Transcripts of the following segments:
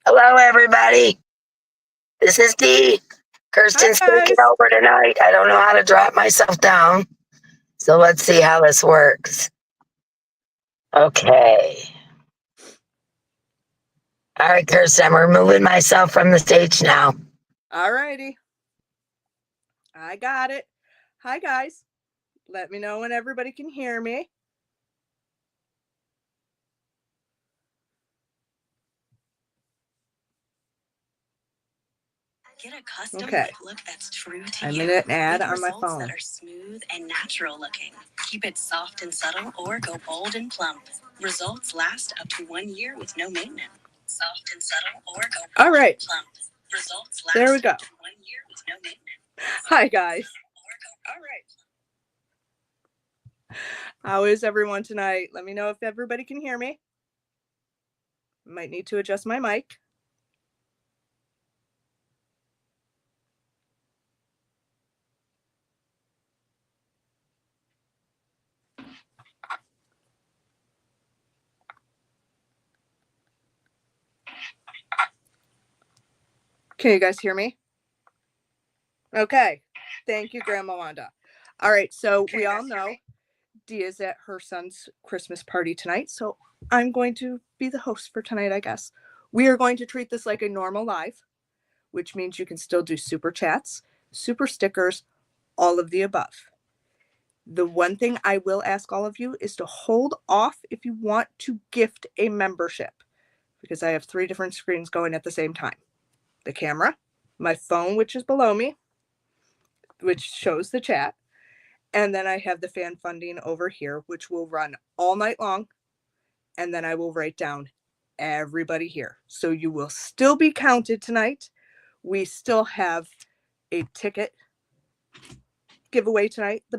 Hello, everybody. This is Dee. Kirsten's taking guys. over tonight. I don't know how to drop myself down. So let's see how this works. Okay. All right, Kirsten, I'm removing myself from the stage now. All righty. I got it. Hi, guys. Let me know when everybody can hear me. Get a custom Okay. look that's true to I'm you. in an ad with on my results phone. that are smooth and natural looking. Keep it soft and subtle or go bold and plump. Results last up to 1 year with no maintenance. Soft and subtle or go bold All right. and plump. Results last There we go. up to 1 year with no maintenance. Hi, guys. All right. How is everyone tonight? Let me know if everybody can hear me. Might need to adjust my mic. Can you guys hear me? Okay. Thank you, Grandma Wanda. All right. So we all know Dee is at her son's Christmas party tonight. So I'm going to be the host for tonight, I guess. We are going to treat this like a normal live, which means you can still do super chats, super stickers, all of the above. The one thing I will ask all of you is to hold off if you want to gift a membership, because I have 3 different screens going at the same time. The camera, my phone, which is below me, which shows the chat, and then I have the fan funding over here, which will run all night long, and then I will write down everybody here. So you will still be counted tonight. We still have a ticket giveaway tonight, the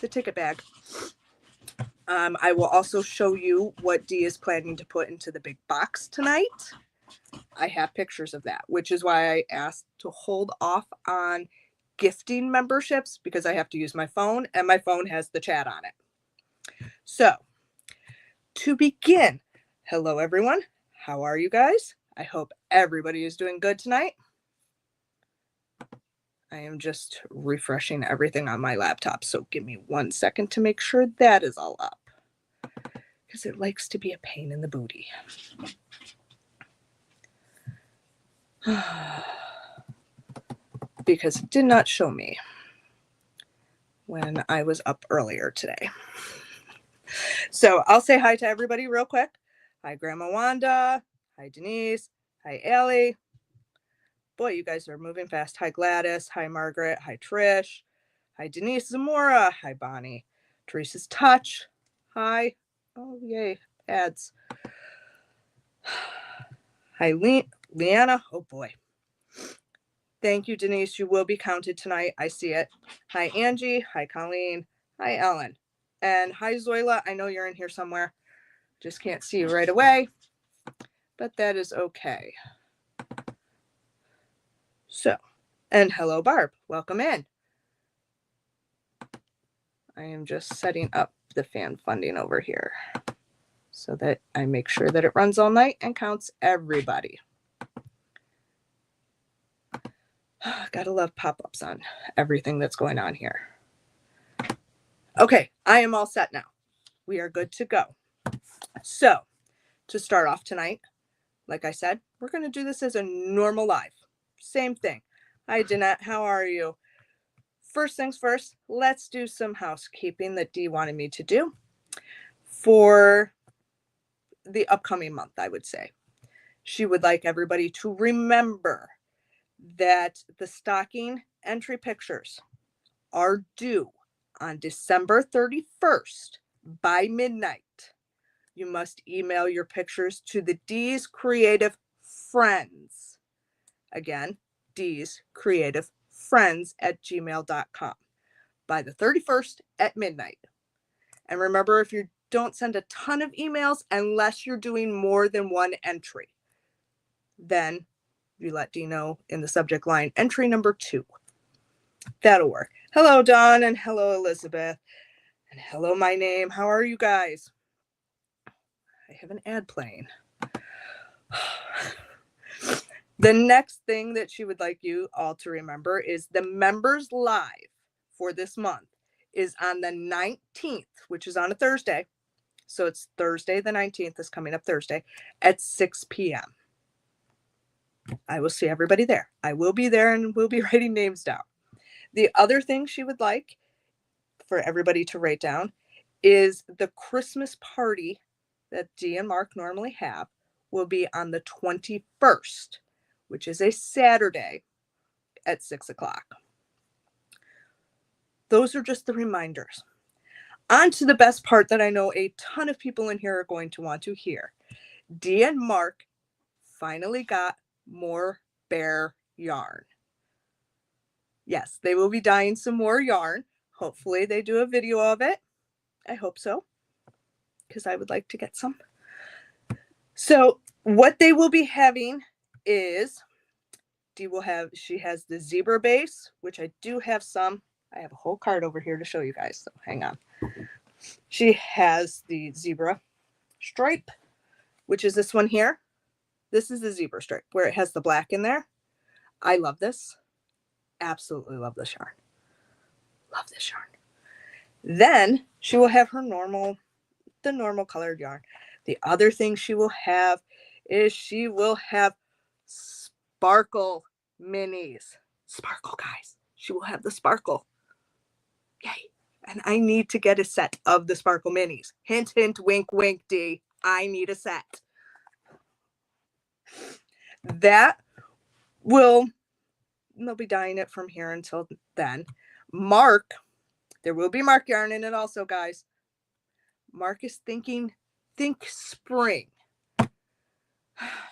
ticket bag. I will also show you what Dee is planning to put into the big box tonight. I have pictures of that, which is why I asked to hold off on gifting memberships, because I have to use my phone, and my phone has the chat on it. So, to begin, hello everyone. How are you guys? I hope everybody is doing good tonight. I am just refreshing everything on my laptop, so give me 1 second to make sure that is all up, because it likes to be a pain in the booty. Because it did not show me when I was up earlier today. So I'll say hi to everybody real quick. Hi, Grandma Wanda. Hi, Denise. Hi, Allie. Boy, you guys are moving fast. Hi, Gladys. Hi, Margaret. Hi, Trish. Hi, Denise Zamora. Hi, Bonnie. Teresa's Touch. Hi. Oh, yay. Ads. Hi, Leanna. Oh, boy. Thank you, Denise. You will be counted tonight. I see it. Hi, Angie. Hi, Colleen. Hi, Ellen. And hi, Zoila. I know you're in here somewhere. Just can't see you right away, but that is okay. So, and hello, Barb. Welcome in. I am just setting up the fan funding over here so that I make sure that it runs all night and counts everybody. Gotta love pop-ups on everything that's going on here. Okay, I am all set now. We are good to go. So, to start off tonight, like I said, we're going to do this as a normal live. Same thing. Hi, Jeanette. How are you? First things first, let's do some housekeeping that Dee wanted me to do for the upcoming month, I would say. She would like everybody to remember that the stocking entry pictures are due on December 31st by midnight. You must email your pictures to the deescreativefriends. Again, deescreativefriends@gmail.com by the 31st at midnight. And remember, if you don't send a ton of emails, unless you're doing more than 1 entry, then you let Dee know in the subject line, entry number 2. That'll work. Hello, Dawn, and hello, Elizabeth, and hello, my name. How are you guys? I have an ad playing. The next thing that she would like you all to remember is the members live for this month is on the 19th, which is on a Thursday. So it's Thursday the 19th is coming up Thursday at 6 p.m. I will see everybody there. I will be there and we'll be writing names down. The other thing she would like for everybody to write down is the Christmas party that Dee and Mark normally have will be on the 21st, which is a Saturday at 6 o'clock. Those are just the reminders. On to the best part that I know a ton of people in here are going to want to hear. Dee and Mark finally got more bear yarn. Yes, they will be dyeing some more yarn. Hopefully they do a video of it. I hope so, because I would like to get some. So what they will be having is, she has the zebra base, which I do have some. I have a whole card over here to show you guys, so hang on. She has the zebra stripe, which is this one here. This is the zebra stripe where it has the black in there. I love this. Absolutely love this yarn. Love this yarn. Then she will have her the normal colored yarn. The other thing she will have is she will have sparkle minis. Sparkle, guys. She will have the sparkle. Yay. And I need to get a set of the sparkle minis. Hint, hint, wink, wink, Dee. I need a set. That will, they'll be dyeing it from here until then. Mark, there will be Mark yarn in it also, guys. Mark is think spring.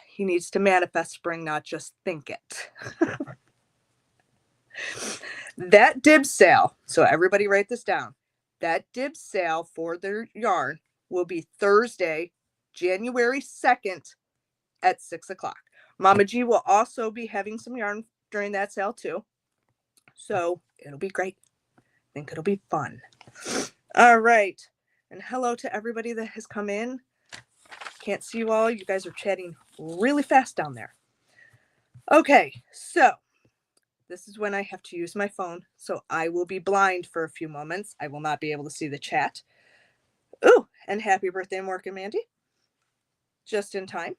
He needs to manifest spring, not just think it. That dib sale, so everybody write this down. That dib sale for their yarn will be Thursday, January 2nd at 6 o'clock. Mama G will also be having some yarn during that sale too. So it'll be great. I think it'll be fun. All right. And hello to everybody that has come in. Can't see you all. You guys are chatting really fast down there. Okay, so this is when I have to use my phone. So I will be blind for a few moments. I will not be able to see the chat. Ooh, and happy birthday, Mark and Mandy. Just in time.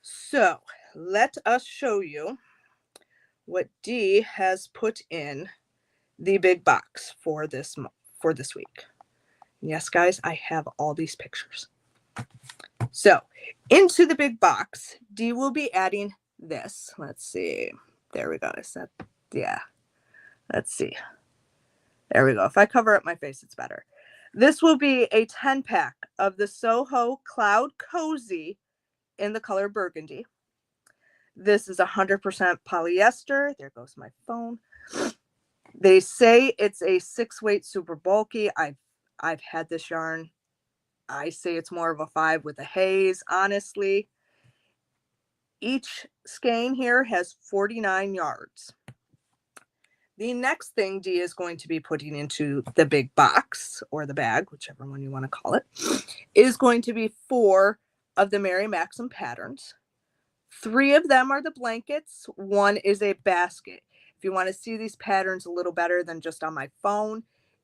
So let us show you what Dee has put in the big box for this week. Yes, guys, I have all these pictures. So into the big box, Dee will be adding this. Let's see. There we go. Is that, yeah. Let's see. There we go. If I cover up my face, it's better. This will be a 10-pack of the Soho Cloud Cozy in the color burgundy. This is 100% polyester. There goes my phone. They say it's a 6-weight super bulky. I've had this yarn. I say it's more of a 5 with a haze, honestly. Each skein here has 49 yards. The next thing Dee is going to be putting into the big box, or the bag, whichever one you want to call it, is going to be 4 of the Mary Maxim patterns. 3 of them are the blankets. 1 is a basket. If you want to see these patterns a little better than just on my phone,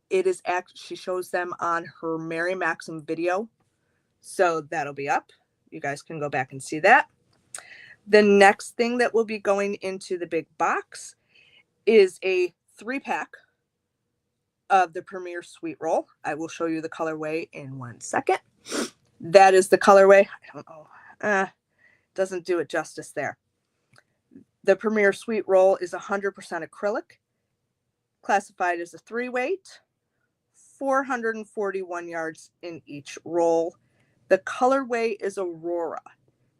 it is she shows them on her Mary Maxim video. So that'll be up. You guys can go back and see that. The next thing that will be going into the big box is a 3-pack of the Premier Sweet Roll. I will show you the colorway in 1 second. That is the colorway. I don't know. Doesn't do it justice there. The Premier Sweet Roll is 100% acrylic, classified as a 3-weight, 441 yards in each roll. The colorway is Aurora.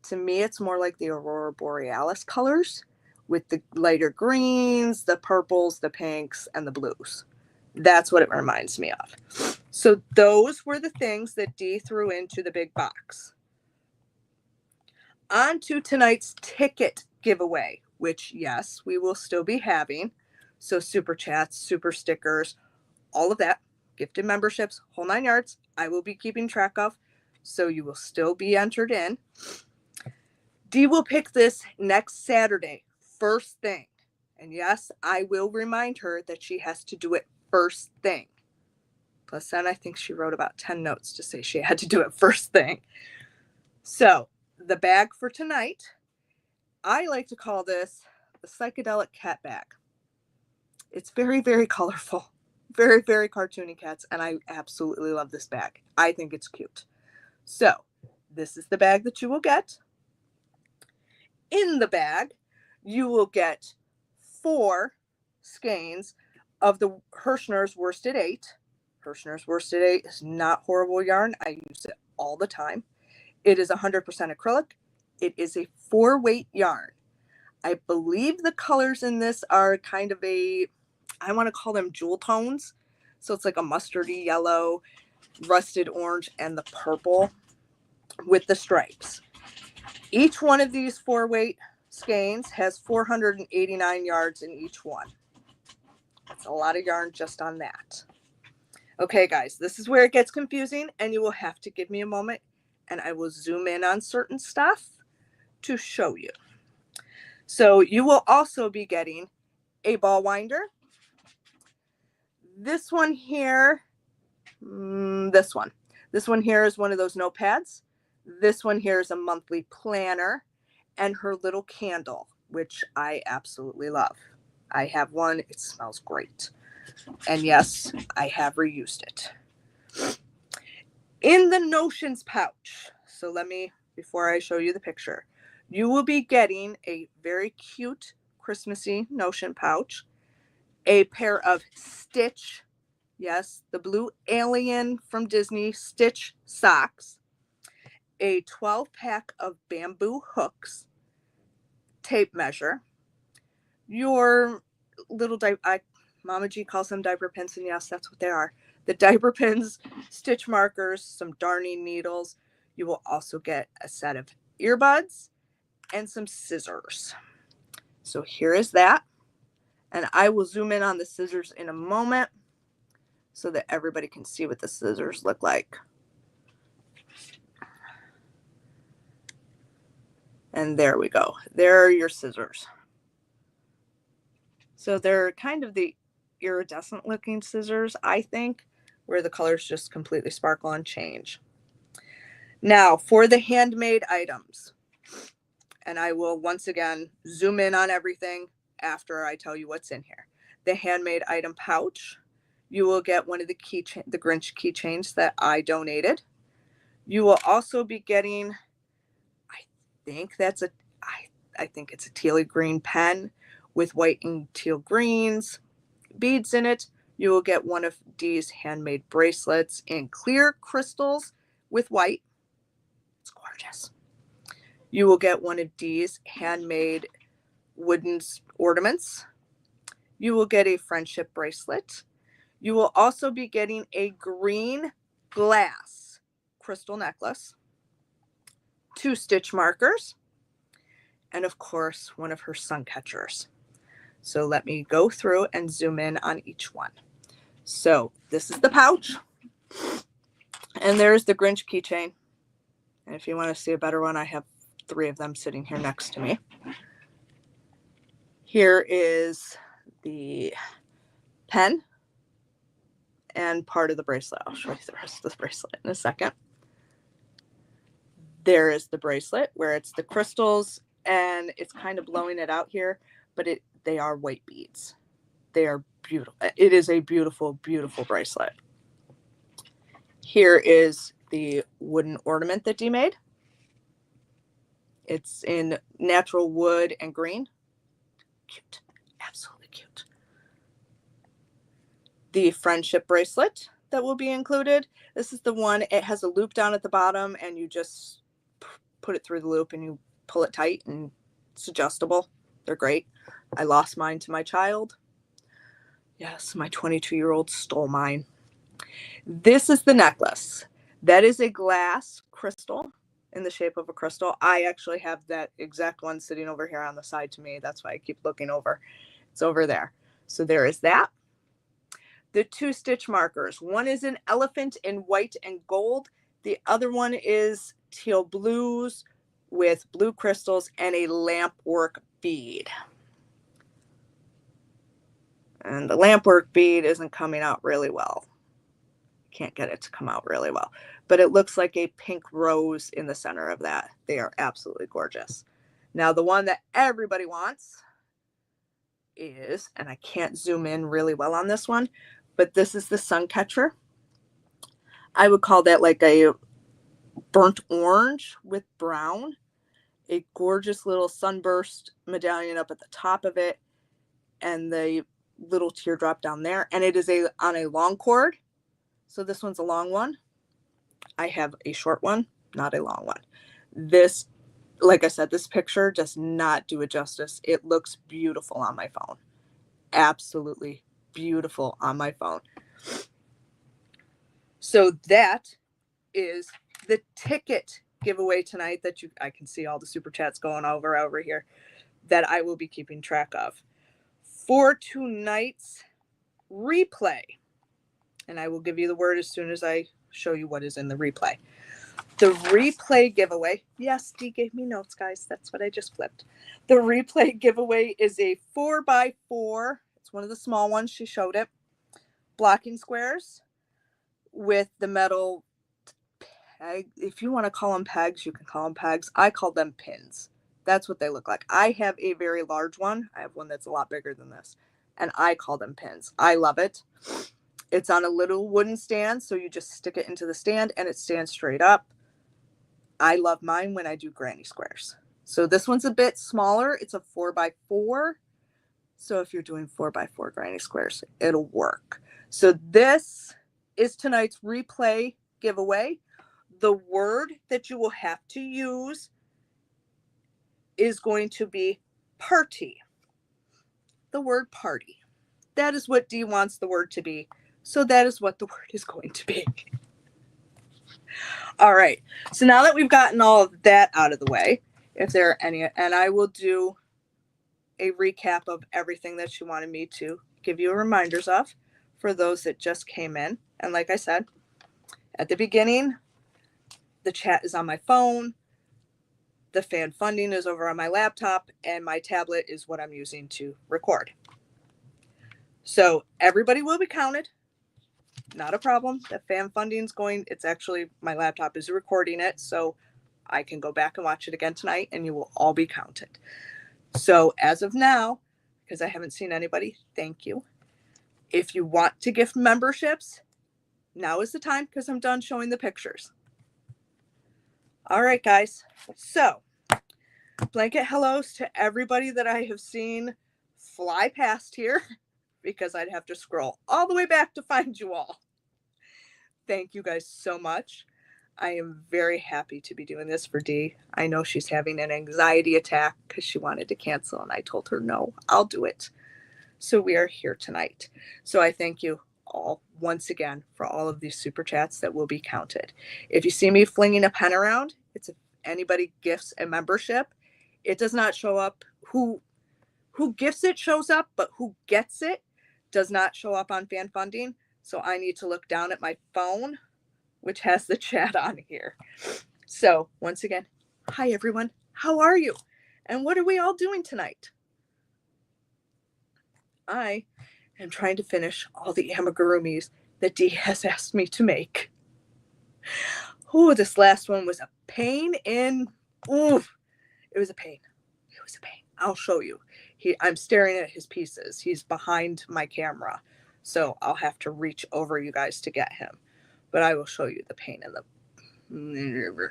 To me, it's more like the Aurora Borealis colors with the lighter greens, the purples, the pinks, and the blues. That's what it reminds me of. So those were the things that Dee threw into the big box. On to tonight's ticket giveaway, which, yes, we will still be having. So super chats, super stickers, all of that, gifted memberships, whole 9 yards, I will be keeping track of. So you will still be entered in. Dee will pick this next Saturday, first thing. And yes, I will remind her that she has to do it first thing. Plus, then I think she wrote about 10 notes to say she had to do it first thing. So, the bag for tonight, I like to call this the psychedelic cat bag. It's very, very colorful. Very, very cartoony cats, and I absolutely love this bag. I think it's cute. So, this is the bag that you will get. In the bag, you will get 4 skeins of the Hirschner's Worsted 8. Hirschner's Worsted 8 is not horrible yarn. I use it all the time. It is 100% acrylic. It is a 4-weight yarn. I believe the colors in this are kind of a, I want to call them jewel tones. So it's like a mustardy yellow, rusted orange, and the purple with the stripes. Each one of these 4-weight skeins has 489 yards in each one. That's a lot of yarn just on that. Okay, guys, this is where it gets confusing, and you will have to give me a moment, and I will zoom in on certain stuff to show you. So you will also be getting a ball winder. This one here, this one here is one of those notepads. This one here is a monthly planner, and her little candle, which I absolutely love. I have one. It smells great. And yes, I have reused it. In the notions pouch, so let me, before I show you the picture, you will be getting a very cute Christmassy notion pouch, a pair of Stitch, yes, the blue alien from Disney Stitch socks, a 12-pack of bamboo hooks, tape measure, your little Mama G calls them diaper pins, and yes, that's what they are. The diaper pins, stitch markers, some darning needles. You will also get a set of earbuds and some scissors. So here is that. And I will zoom in on the scissors in a moment so that everybody can see what the scissors look like. And there we go. There are your scissors. So they're kind of the iridescent looking scissors, I think, where the colors just completely sparkle and change. Now for the handmade items, and I will once again zoom in on everything after I tell you what's in here. The handmade item pouch, you will get one of the the Grinch keychains that I donated. You will also be getting, I think it's a teal green pen with white and teal greens, beads in it. You will get one of Dee's handmade bracelets in clear crystals with white. It's gorgeous. You will get one of Dee's handmade wooden ornaments. You will get a friendship bracelet. You will also be getting a green glass crystal necklace, 2 stitch markers, and of course, one of her sun catchers. So let me go through and zoom in on each one. So this is the pouch, and there's the Grinch keychain. And if you want to see a better one, I have 3 of them sitting here next to me. Here is the pen and part of the bracelet. I'll show you the rest of the bracelet in a second. There is the bracelet where it's the crystals, and it's kind of blowing it out here, but they are white beads. They are beautiful. It is a beautiful, beautiful bracelet. Here is the wooden ornament that Dee made. It's in natural wood and green. Cute. Absolutely cute. The friendship bracelet that will be included. This is the one, it has a loop down at the bottom, and you just put it through the loop and you pull it tight, and it's adjustable. They're great. I lost mine to my child. Yes, my 22-year-old stole mine. This is the necklace. That is a glass crystal in the shape of a crystal. I actually have that exact one sitting over here on the side to me. That's why I keep looking over. It's over there. So there is that. The 2 stitch markers. One is an elephant in white and gold. The other one is teal blues with blue crystals and a lamp work bead. And the lamp work bead isn't coming out really well. Can't get it to come out really well, but it looks like a pink rose in the center of that. They are absolutely gorgeous. Now the one that everybody wants is, and I can't zoom in really well on this one, but this is the sun catcher. I would call that like a burnt orange with brown, a gorgeous little sunburst medallion up at the top of it, and the little teardrop down there. And it is on a long cord. So this one's a long one. I have a short one, not a long one. This, like I said, this picture does not do it justice. It looks beautiful on my phone. Absolutely beautiful on my phone. So that is the ticket giveaway tonight that I can see all the super chats going over here that I will be keeping track of for tonight's replay. And I will give you the word as soon as I show you what is in the replay. The replay giveaway. Yes, Dee gave me notes, guys. That's what I just flipped. The replay giveaway is a 4x4. It's one of the small ones. She showed it. Blocking squares with the metal peg. If you want to call them pegs, you can call them pegs. I call them pins. That's what they look like. I have a very large one. I have one that's a lot bigger than this. And I call them pins. I love it. It's on a little wooden stand, so you just stick it into the stand and it stands straight up. I love mine when I do granny squares. So this one's a bit smaller. It's a 4x4. So if you're doing 4x4 granny squares, it'll work. So this is tonight's replay giveaway. The word that you will have to use is going to be party. The word party. That is what Dee wants the word to be. So that is what the word is going to be. All right. So now that we've gotten all of that out of the way, if there are any, and I will do a recap of everything that she wanted me to give you reminders of for those that just came in. And like I said, at the beginning, the chat is on my phone. The fan funding is over on my laptop, and my tablet is what I'm using to record. So everybody will be counted. Not a problem. The fan funding's going, it's actually, my laptop is recording it, so I can go back and watch it again tonight, and you will all be counted. So as of now, because I haven't seen anybody, thank you. If you want to gift memberships, now is the time because I'm done showing the pictures. All right, guys. So blanket hellos to everybody that I have seen fly past here because I'd have to scroll all the way back to find you all. Thank you guys so much. I am very happy to be doing this for Dee. I know she's having an anxiety attack because she wanted to cancel, and I told her, no, I'll do it. So we are here tonight. So I thank you all once again for all of these super chats that will be counted. If you see me flinging a pen around, it's if anybody gifts a membership. It does not show up. Who gifts it shows up, but who gets it does not show up on fan funding. So I need to look down at my phone, which has the chat on here. So once again, hi everyone. How are you? And what are we all doing tonight? I am trying to finish all the amigurumis that Dee has asked me to make. Oh, this last one was a pain in, oof. It was a pain. It was a pain. I'll show you. I'm staring at his pieces. He's behind my camera. So I'll have to reach over you guys to get him. But I will show you the pain in the,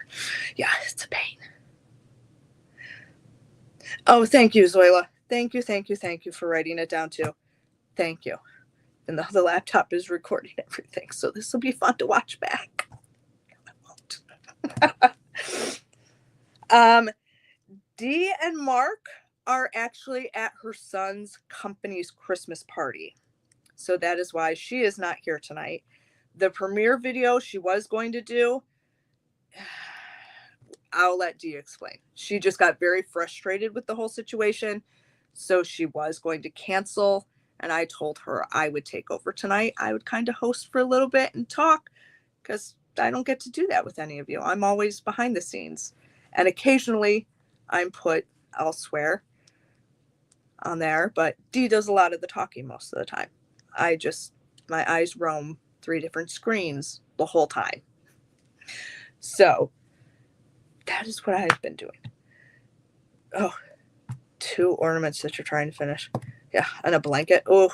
yeah, it's a pain. Oh, thank you, Zoila. Thank you for writing it down too. Thank you. And the laptop is recording everything. So this will be fun to watch back. No, I won't. Dee and Mark are actually at her son's company's Christmas party. So that is why she is not here tonight. The premiere video she was going to do, I'll let Dee explain. She just got very frustrated with the whole situation. So she was going to cancel. And I told her I would take over tonight. I would kind of host for a little bit and talk because I don't get to do that with any of you. I'm always behind the scenes. And occasionally I'm put elsewhere on there, but Dee does a lot of the talking most of the time. My eyes roam 3 different screens the whole time. So that is what I've been doing. Oh, 2 ornaments that you're trying to finish. Yeah, and a blanket. Oh,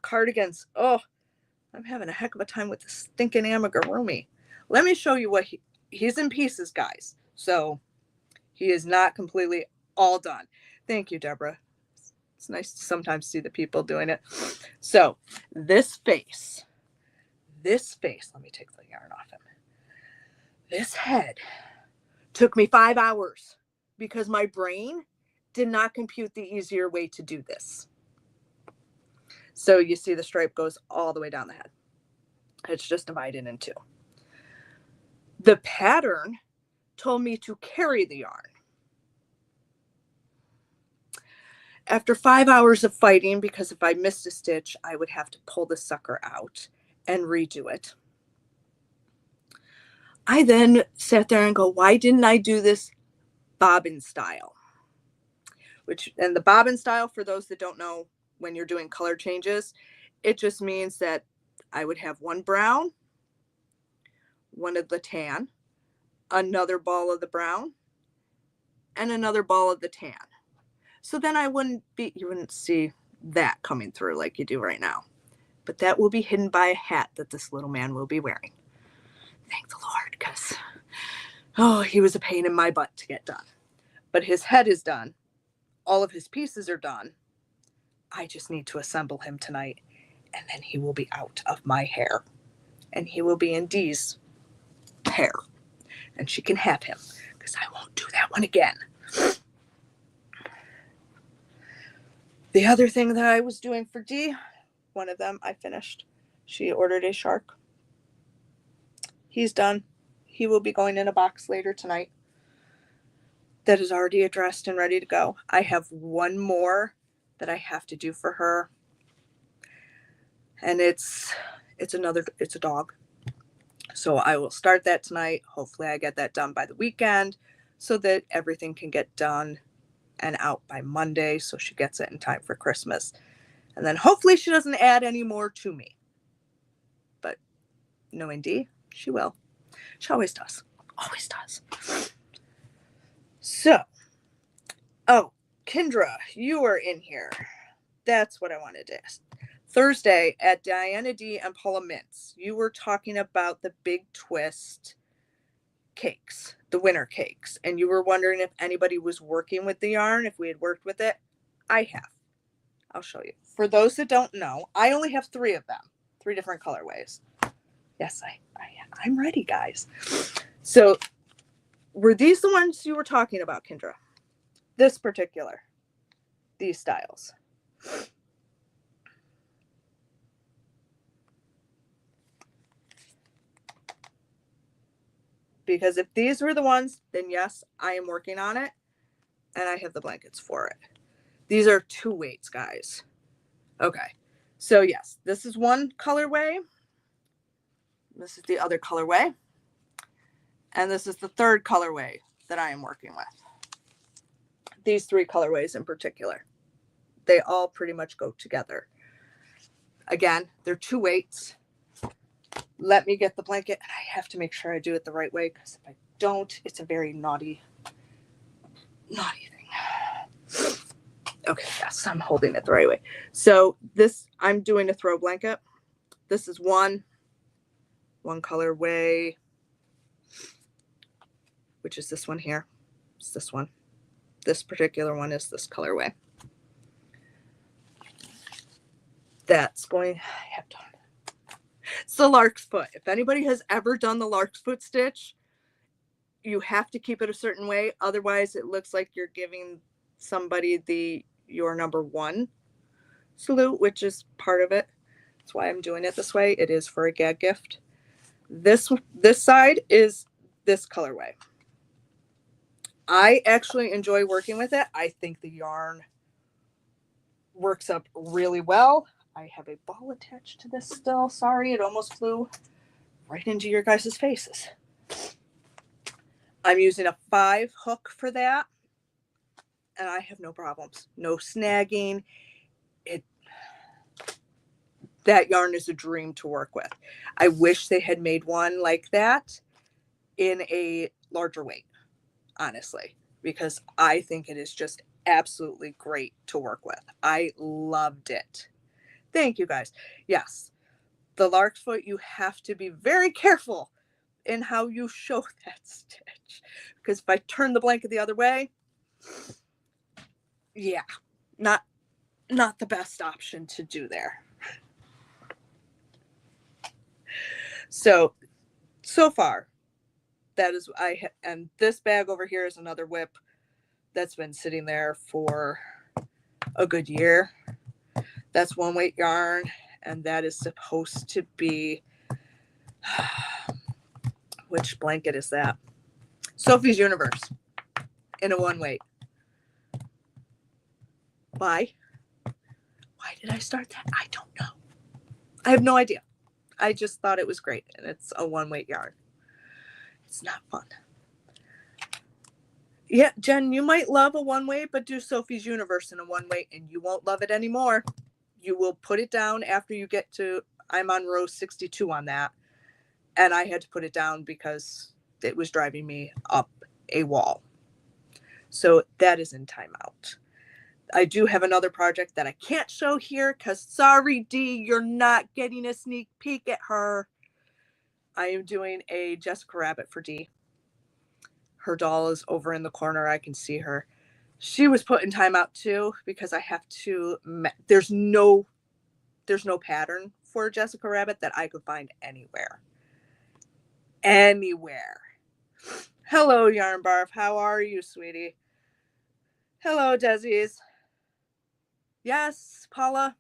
cardigans. Oh, I'm having a heck of a time with this stinking amigurumi. Let me show you what he's in pieces, guys. So he is not completely all done. Thank you, Deborah. It's nice to sometimes see the people doing it. So this face, let me take the yarn off him. This head took me 5 hours because my brain did not compute the easier way to do this. So you see the stripe goes all the way down the head. It's just divided in 2. The pattern told me to carry the yarn. After 5 hours of fighting, because if I missed a stitch, I would have to pull the sucker out and redo it. I then sat there and go, why didn't I do this bobbin style? And the bobbin style, for those that don't know, when you're doing color changes, it just means that I would have one brown, one of the tan, another ball of the brown, and another ball of the tan. So then you wouldn't see that coming through like you do right now. But that will be hidden by a hat that this little man will be wearing. Thank the Lord, because, he was a pain in my butt to get done. But his head is done. All of his pieces are done. I just need to assemble him tonight, and then he will be out of my hair. And he will be in Dee's hair. And she can have him, because I won't do that one again. The other thing that I was doing for Dee, one of them I finished. She ordered a shark. He's done. He will be going in a box later tonight. That is already addressed and ready to go. I have one more that I have to do for her. And it's a dog. So I will start that tonight. Hopefully I get that done by the weekend so that everything can get done and out by Monday, so she gets it in time for Christmas. And then hopefully she doesn't add any more to me. But knowing Dee, she will. She always does. Always does. So, Kendra, you are in here. That's what I wanted to ask. Thursday at Diana D and Paula Mintz, you were talking about the Big Twist cakes, the winter cakes, and you were wondering if anybody was working with the yarn, if we had worked with it. I have. I'll show you. For those that don't know, I only have 3 of them, 3 different colorways. Yes, I'm ready, guys. So were these the ones you were talking about, Kendra? These styles. Because if these were the ones, then yes, I am working on it. And I have the blankets for it. These are 2 weights, guys. Okay. So yes, this is one colorway. This is the other colorway. And this is the 3rd colorway that I am working with. These 3 colorways in particular. They all pretty much go together. Again, they're 2 weights. Let me get the blanket. And I have to make sure I do it the right way, because if I don't, it's a very naughty thing. Okay, yes, I'm holding it the right way. So this, I'm doing a throw blanket. This is one colorway, which is this one here. It's this one. This particular one is this colorway. That's going, I have done. It's the lark's foot. If anybody has ever done the lark's foot stitch, you have to keep it a certain way. Otherwise, it looks like you're giving somebody your number 1 salute, which is part of it. That's why I'm doing it this way. It is for a gag gift. This side is this colorway. I actually enjoy working with it. I think the yarn works up really well. I have a ball attached to this still. Sorry, it almost flew right into your guys' faces. I'm using a 5 hook for that, and I have no problems, no snagging. That yarn is a dream to work with. I wish they had made one like that in a larger weight, honestly, because I think it is just absolutely great to work with. I loved it. Thank you guys. Yes, the lark's foot, you have to be very careful in how you show that stitch, because if I turn the blanket the other way, yeah, not the best option to do there. So far, that is, and this bag over here is another whip that's been sitting there for a good year. That's 1 weight yarn, and that is supposed to be, which blanket is that? Sophie's Universe in a 1 weight. Why did I start that? I don't know. I have no idea. I just thought it was great, and it's a 1 weight yarn. It's not fun. Yeah, Jen, you might love a 1 weight, but do Sophie's Universe in a 1 weight and you won't love it anymore. You will put it down after you get to, I'm on row 62 on that. And I had to put it down because it was driving me up a wall. So that is in timeout. I do have another project that I can't show here because, sorry, Dee, you're not getting a sneak peek at her. I am doing a Jessica Rabbit for Dee. Her doll is over in the corner. I can see her. She was put in timeout too because I have to, there's no pattern for Jessica Rabbit that I could find anywhere. Hello, Yarn Barf. How are you, sweetie? Hello, Desi's. Yes, Paula.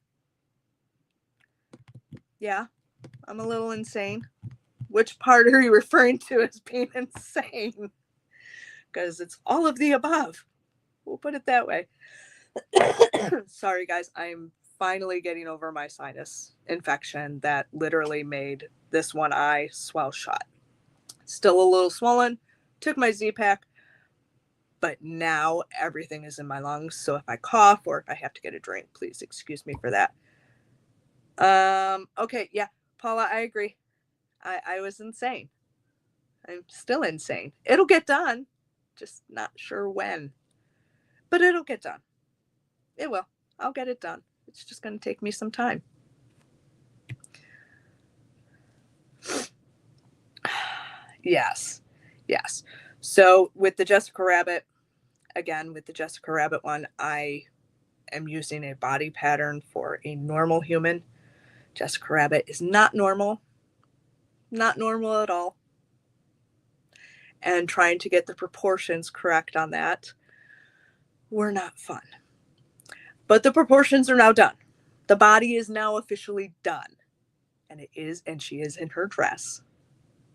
Yeah, I'm a little insane. Which part are you referring to as being insane? Because it's all of the above. We'll put it that way. Sorry, guys. I'm finally getting over my sinus infection that literally made this one eye swell shut. Still a little swollen. Took my Z-Pack. But now everything is in my lungs. So if I cough or if I have to get a drink, please excuse me for that. Okay. Yeah. Paula, I agree. I was insane. I'm still insane. It'll get done. Just not sure when. But it'll get done. It will. I'll get it done. It's just going to take me some time. Yes. So with the Jessica Rabbit, again, with the Jessica Rabbit one, I am using a body pattern for a normal human. Jessica Rabbit is not normal. Not normal at all. And trying to get the proportions correct on that were not fun. But the proportions are now done. The body is now officially done. And she is in her dress.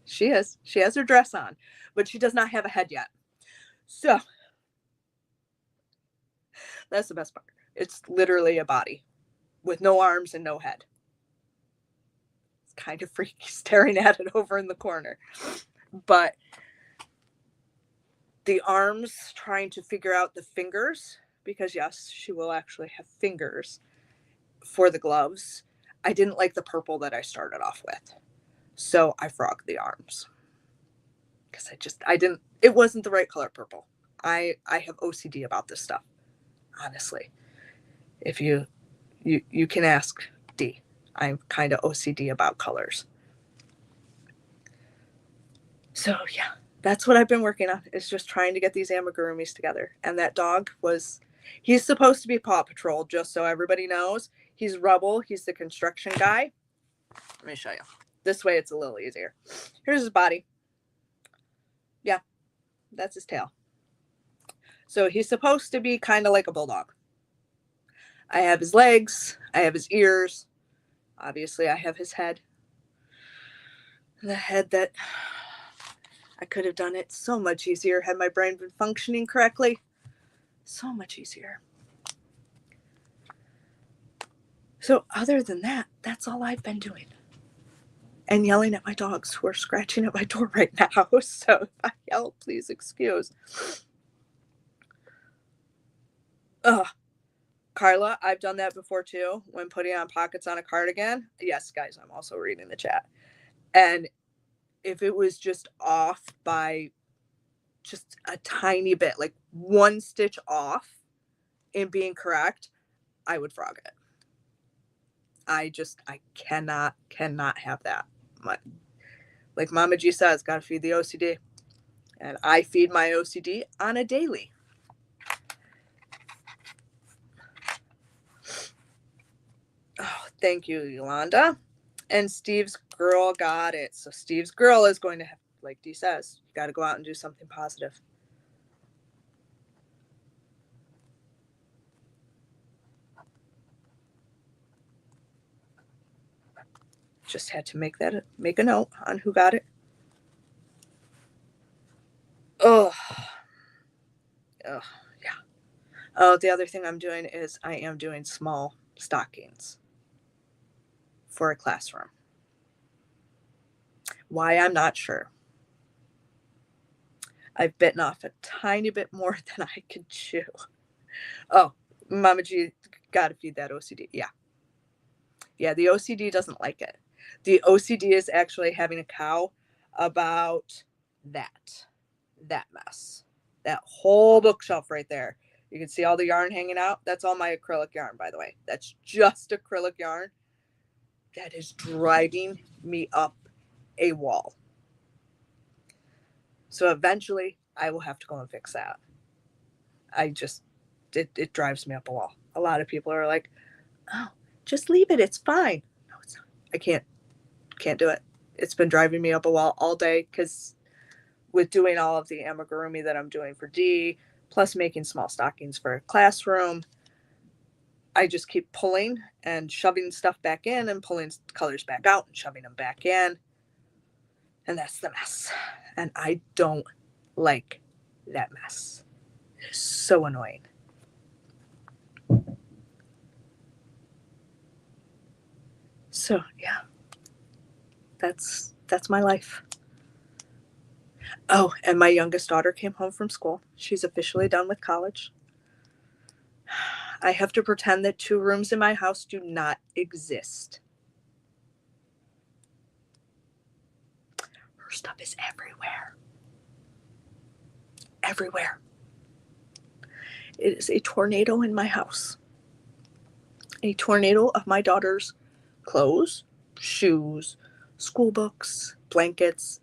She is. She has her dress on, but she does not have a head yet. So that's the best part. It's literally a body with no arms and no head. It's kind of freaky staring at it over in the corner. But the arms, trying to figure out the fingers, because yes, she will actually have fingers for the gloves. I didn't like the purple that I started off with. So I frogged the arms. Because it wasn't the right color purple. I have OCD about this stuff. Honestly. If you can ask Dee. I'm kind of OCD about colors. So yeah, that's what I've been working on, is just trying to get these amigurumis together. And that dog he's supposed to be Paw Patrol, just so everybody knows. He's Rubble. He's the construction guy. Let me show you. This way it's a little easier. Here's his body. Yeah, that's his tail. So he's supposed to be kind of like a bulldog. I have his legs. I have his ears. Obviously, I have his head. The head that I could have done it so much easier had my brain been functioning correctly. So much easier. So other than that, that's all I've been doing. and yelling at my dogs who are scratching at my door right now. So if I yell, please excuse. Ugh. Carla, I've done that before too, when putting on pockets on a cardigan. Yes, guys, I'm also reading the chat. And if it was just off by just a tiny bit, like one stitch off in being correct, I would frog it. I cannot have that. Like Mama G says, gotta feed the OCD. And I feed my OCD on a daily. Oh, thank you, Yolanda. And Steve's girl got it. So Steve's girl is going to have, like Dee says, you got to go out and do something positive. Just had to make a note on who got it. Oh, yeah. Oh, the other thing I'm doing is I am doing small stockings for a classroom. Why, I'm not sure. I've bitten off a tiny bit more than I could chew. Oh, Mama G, gotta feed that OCD. Yeah. Yeah, the OCD doesn't like it. The OCD is actually having a cow about that mess. That whole bookshelf right there. You can see all the yarn hanging out. That's all my acrylic yarn, by the way. That's just acrylic yarn. That is driving me up a wall. So eventually I will have to go and fix that. It drives me up a wall. A lot of people are like, oh, just leave it. It's fine. No, it's not. I can't do it. It's been driving me up a wall all day because with doing all of the amigurumi that I'm doing for Dee, plus making small stockings for a classroom, I just keep pulling and shoving stuff back in and pulling colors back out and shoving them back in. And that's the mess. And I don't like that mess. It's so annoying. So yeah, that's my life. Oh, and my youngest daughter came home from school. She's officially done with college. I have to pretend that 2 rooms in my house do not exist. Her stuff is everywhere. Everywhere. It is a tornado in my house. A tornado of my daughter's clothes, shoes, school books, blankets.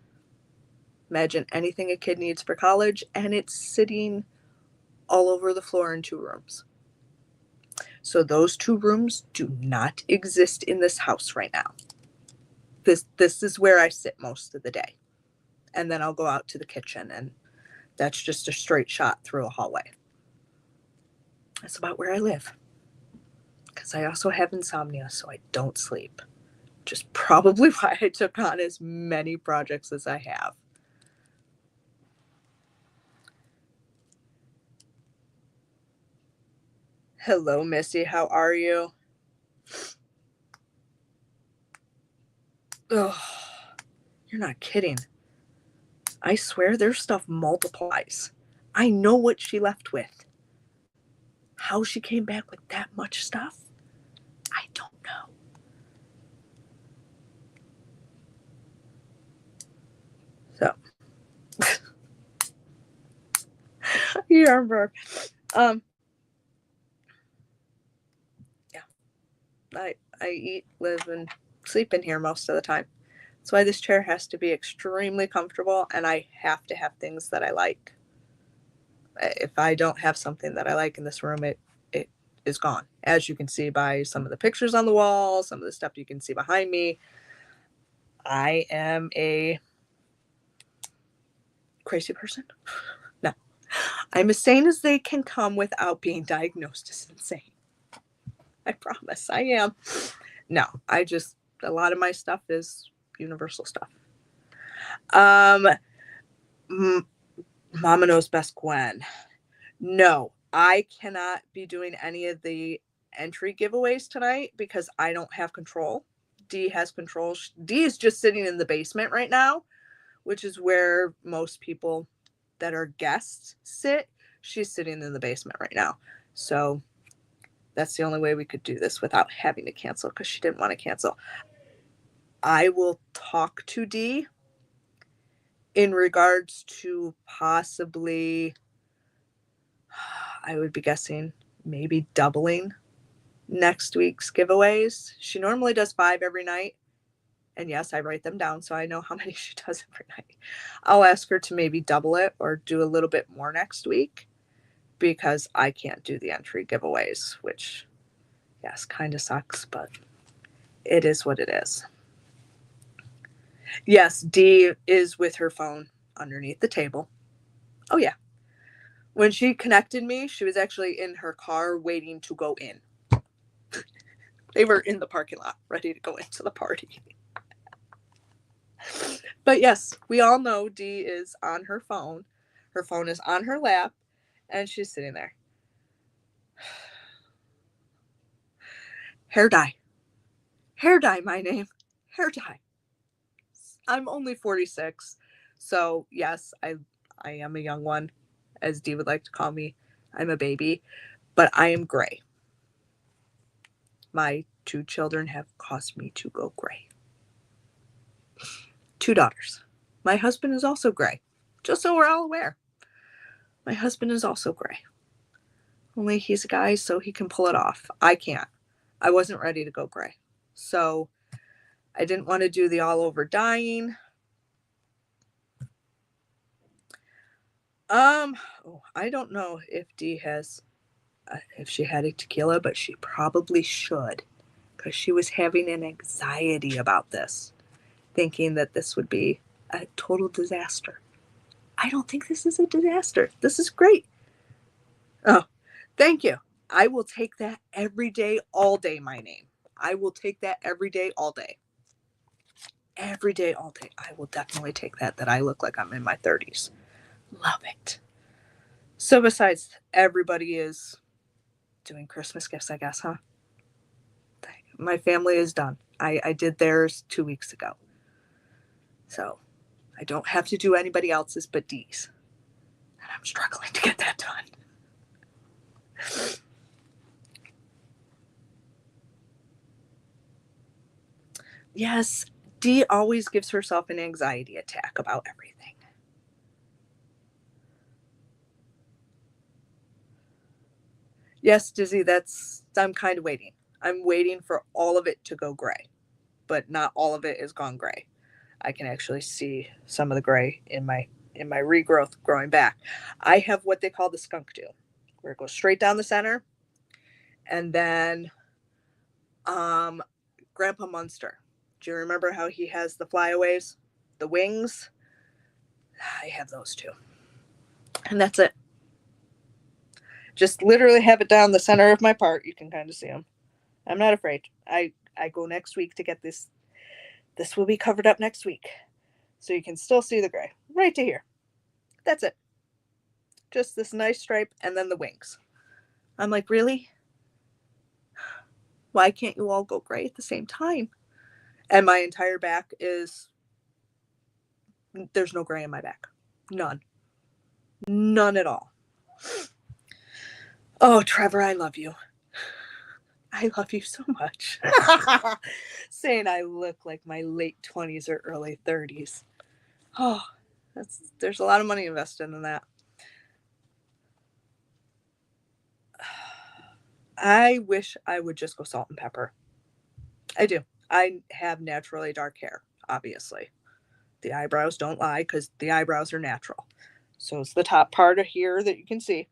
Imagine anything a kid needs for college, and it's sitting all over the floor in 2 rooms. So those 2 rooms do not exist in this house right now. This is where I sit most of the day. And then I'll go out to the kitchen, and that's just a straight shot through a hallway. That's about where I live. Because I also have insomnia, so I don't sleep. Which is probably why I took on as many projects as I have. Hello, Missy. How are you? Oh, you're not kidding. I swear their stuff multiplies. I know what she left with. How she came back with that much stuff, I don't know. So, you remember, yeah, I eat, live, and sleep in here most of the time. That's why this chair has to be extremely comfortable, and I have to have things that I like. If I don't have something that I like in this room, it is gone. As you can see by some of the pictures on the wall, some of the stuff you can see behind me, I am a crazy person. No, I'm as sane as they can come without being diagnosed as insane. I promise I am. No, a lot of my stuff is universal stuff. Mama knows best, Gwen. No, I cannot be doing any of the entry giveaways tonight because I don't have control. Dee has control. Dee is just sitting in the basement right now, which is where most people that are guests sit. She's sitting in the basement right now. So that's the only way we could do this without having to cancel, because she didn't want to cancel. I will talk to Dee in regards to possibly, I would be guessing, maybe doubling next week's giveaways. She normally does 5 every night. And yes, I write them down so I know how many she does every night. I'll ask her to maybe double it or do a little bit more next week, because I can't do the entry giveaways, which, yes, kind of sucks, but it is what it is. Yes, Dee is with her phone underneath the table. Oh, yeah. When she connected me, she was actually in her car waiting to go in. They were in the parking lot ready to go into the party. But yes, we all know Dee is on her phone. Her phone is on her lap, and she's sitting there. Hair dye. Hair dye, my name. Hair dye. I'm only 46. So yes, I am a young one, as Dee would like to call me. I'm a baby, but I am gray. My 2 children have caused me to go gray. 2 daughters. My husband is also gray. Just so we're all aware. My husband is also gray. Only he's a guy, so he can pull it off. I can't. I wasn't ready to go gray. So I didn't want to do the all over dyeing. I don't know if Dee has, if she had a tequila, but she probably should, because she was having an anxiety about this, thinking that this would be a total disaster. I don't think this is a disaster. This is great. Oh, thank you. I will take that every day, all day, my name. I will take that every day, all day. Every day, all day. I will definitely take that I look like I'm in my 30s. Love it. So besides, everybody is doing Christmas gifts, I guess, huh? My family is done. I did theirs 2 weeks ago. So I don't have to do anybody else's but Dee's. And I'm struggling to get that done. Yes, Dee always gives herself an anxiety attack about everything. Yes, Dizzy, I'm kind of waiting. I'm waiting for all of it to go gray, but not all of it is gone gray. I can actually see some of the gray in my regrowth growing back. I have what they call the skunk do, where it goes straight down the center, and then Grandpa Munster. Do you remember how he has the flyaways, the wings? I have those too. And that's it. Just literally have it down the center of my part. You can kind of see them. I'm not afraid. I go next week to get this. This will be covered up next week. So you can still see the gray. Right to here. That's it. Just this nice stripe and then the wings. I'm like, really? Why can't you all go gray at the same time? And my entire back is, there's no gray in my back. None. None at all. Oh, Trevor, I love you. I love you so much. Saying I look like my late 20s or early 30s. Oh, there's a lot of money invested in that. I wish I would just go salt and pepper. I do. I have naturally dark hair, obviously. The eyebrows don't lie, because the eyebrows are natural. So it's the top part of here that you can see.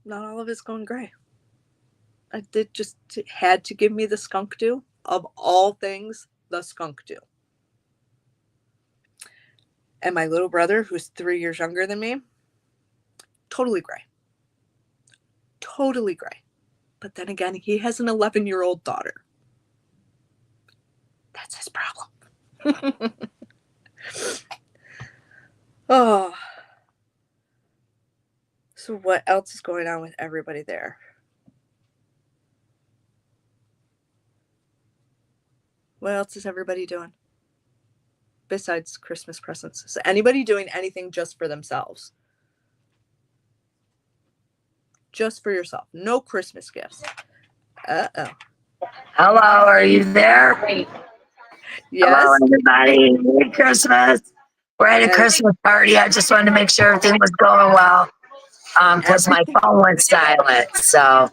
Not all of it's going gray. I did just had to give me the skunk do. Of all things, the skunk do. And my little brother, who's 3 years younger than me, totally gray. Totally gray. But then again, he has an 11-year-old daughter. That's his problem. Oh. So what else is going on with everybody there? What else is everybody doing besides Christmas presents? Is anybody doing anything just for themselves? Just for yourself. No Christmas gifts. Uh-oh. Hello, are you there? Yes. Hello, everybody. Merry Christmas. We're at a And- Christmas party. I just wanted to make sure everything was going well. Because my phone went silent. So,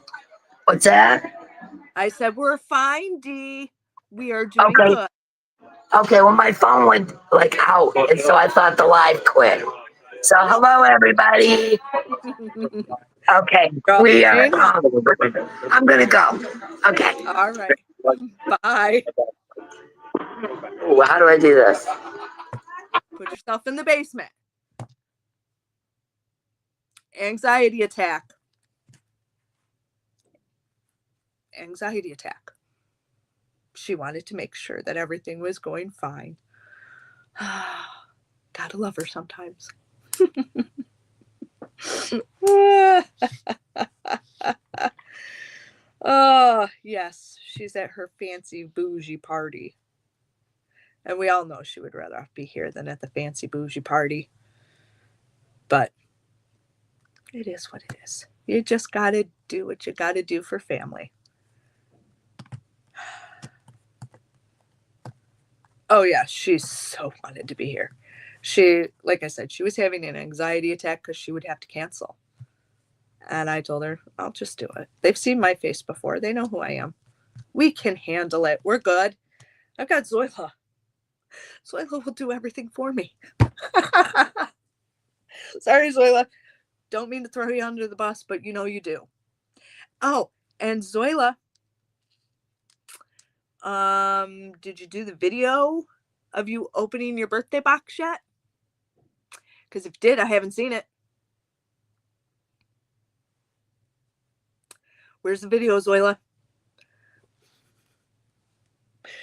what's that? I said, we're fine, Dee. We are doing Okay. good. Okay, well, my phone went like out. And so I thought the live quit. So, hello, everybody. Okay, Girl, we are. doing well. I'm going to go. Okay. All right. Bye. Ooh, how do I do this? Put yourself in the basement. Anxiety attack. Anxiety attack. She wanted to make sure that everything was going fine. Gotta love her sometimes. Oh, yes. She's at her fancy bougie party. And we all know she would rather be here than at the fancy bougie party. But it is what it is. You just gotta do what you gotta do for family. Oh, yeah. She so wanted to be here. She, like I said, she was having an anxiety attack because she would have to cancel. And I told her, I'll just do it. They've seen my face before. They know who I am. We can handle it. We're good. I've got Zoila. Zoila will do everything for me. Sorry, Zoila. Don't mean to throw you under the bus, but you know you do. Oh, and Zoila, did you do the video of you opening your birthday box yet? Because if you did, I haven't seen it. Where's the video, Zoila?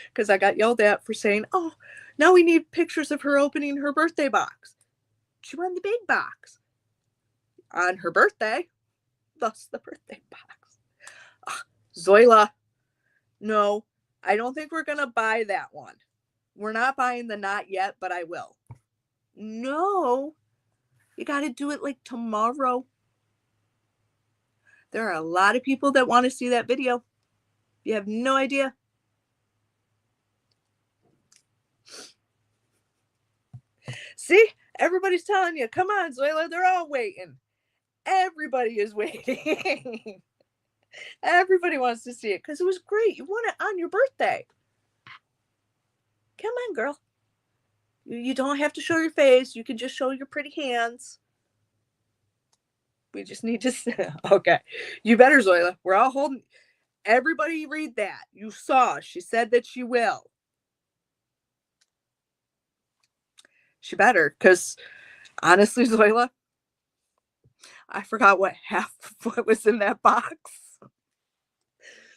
Because I got yelled at for saying, oh, now we need pictures of her opening her birthday box. She won the big box on her birthday, thus the birthday box. Zoila, no, I don't think we're going to buy that one. We're not buying the not yet, but I will. No, you got to do it like tomorrow. There are a lot of people that want to see that video. You have no idea. See, everybody's telling you, come on, Zoila, they're all waiting. Everybody is waiting. Everybody wants to see it because it was great. You won it on your birthday. Come on, girl. You don't have to show your face. You can just show your pretty hands. We just need to... Okay. You better, Zoila. We're all holding... Everybody read that. You saw. She said that she will. She better, because honestly, Zoila, I forgot what half of what was in that box.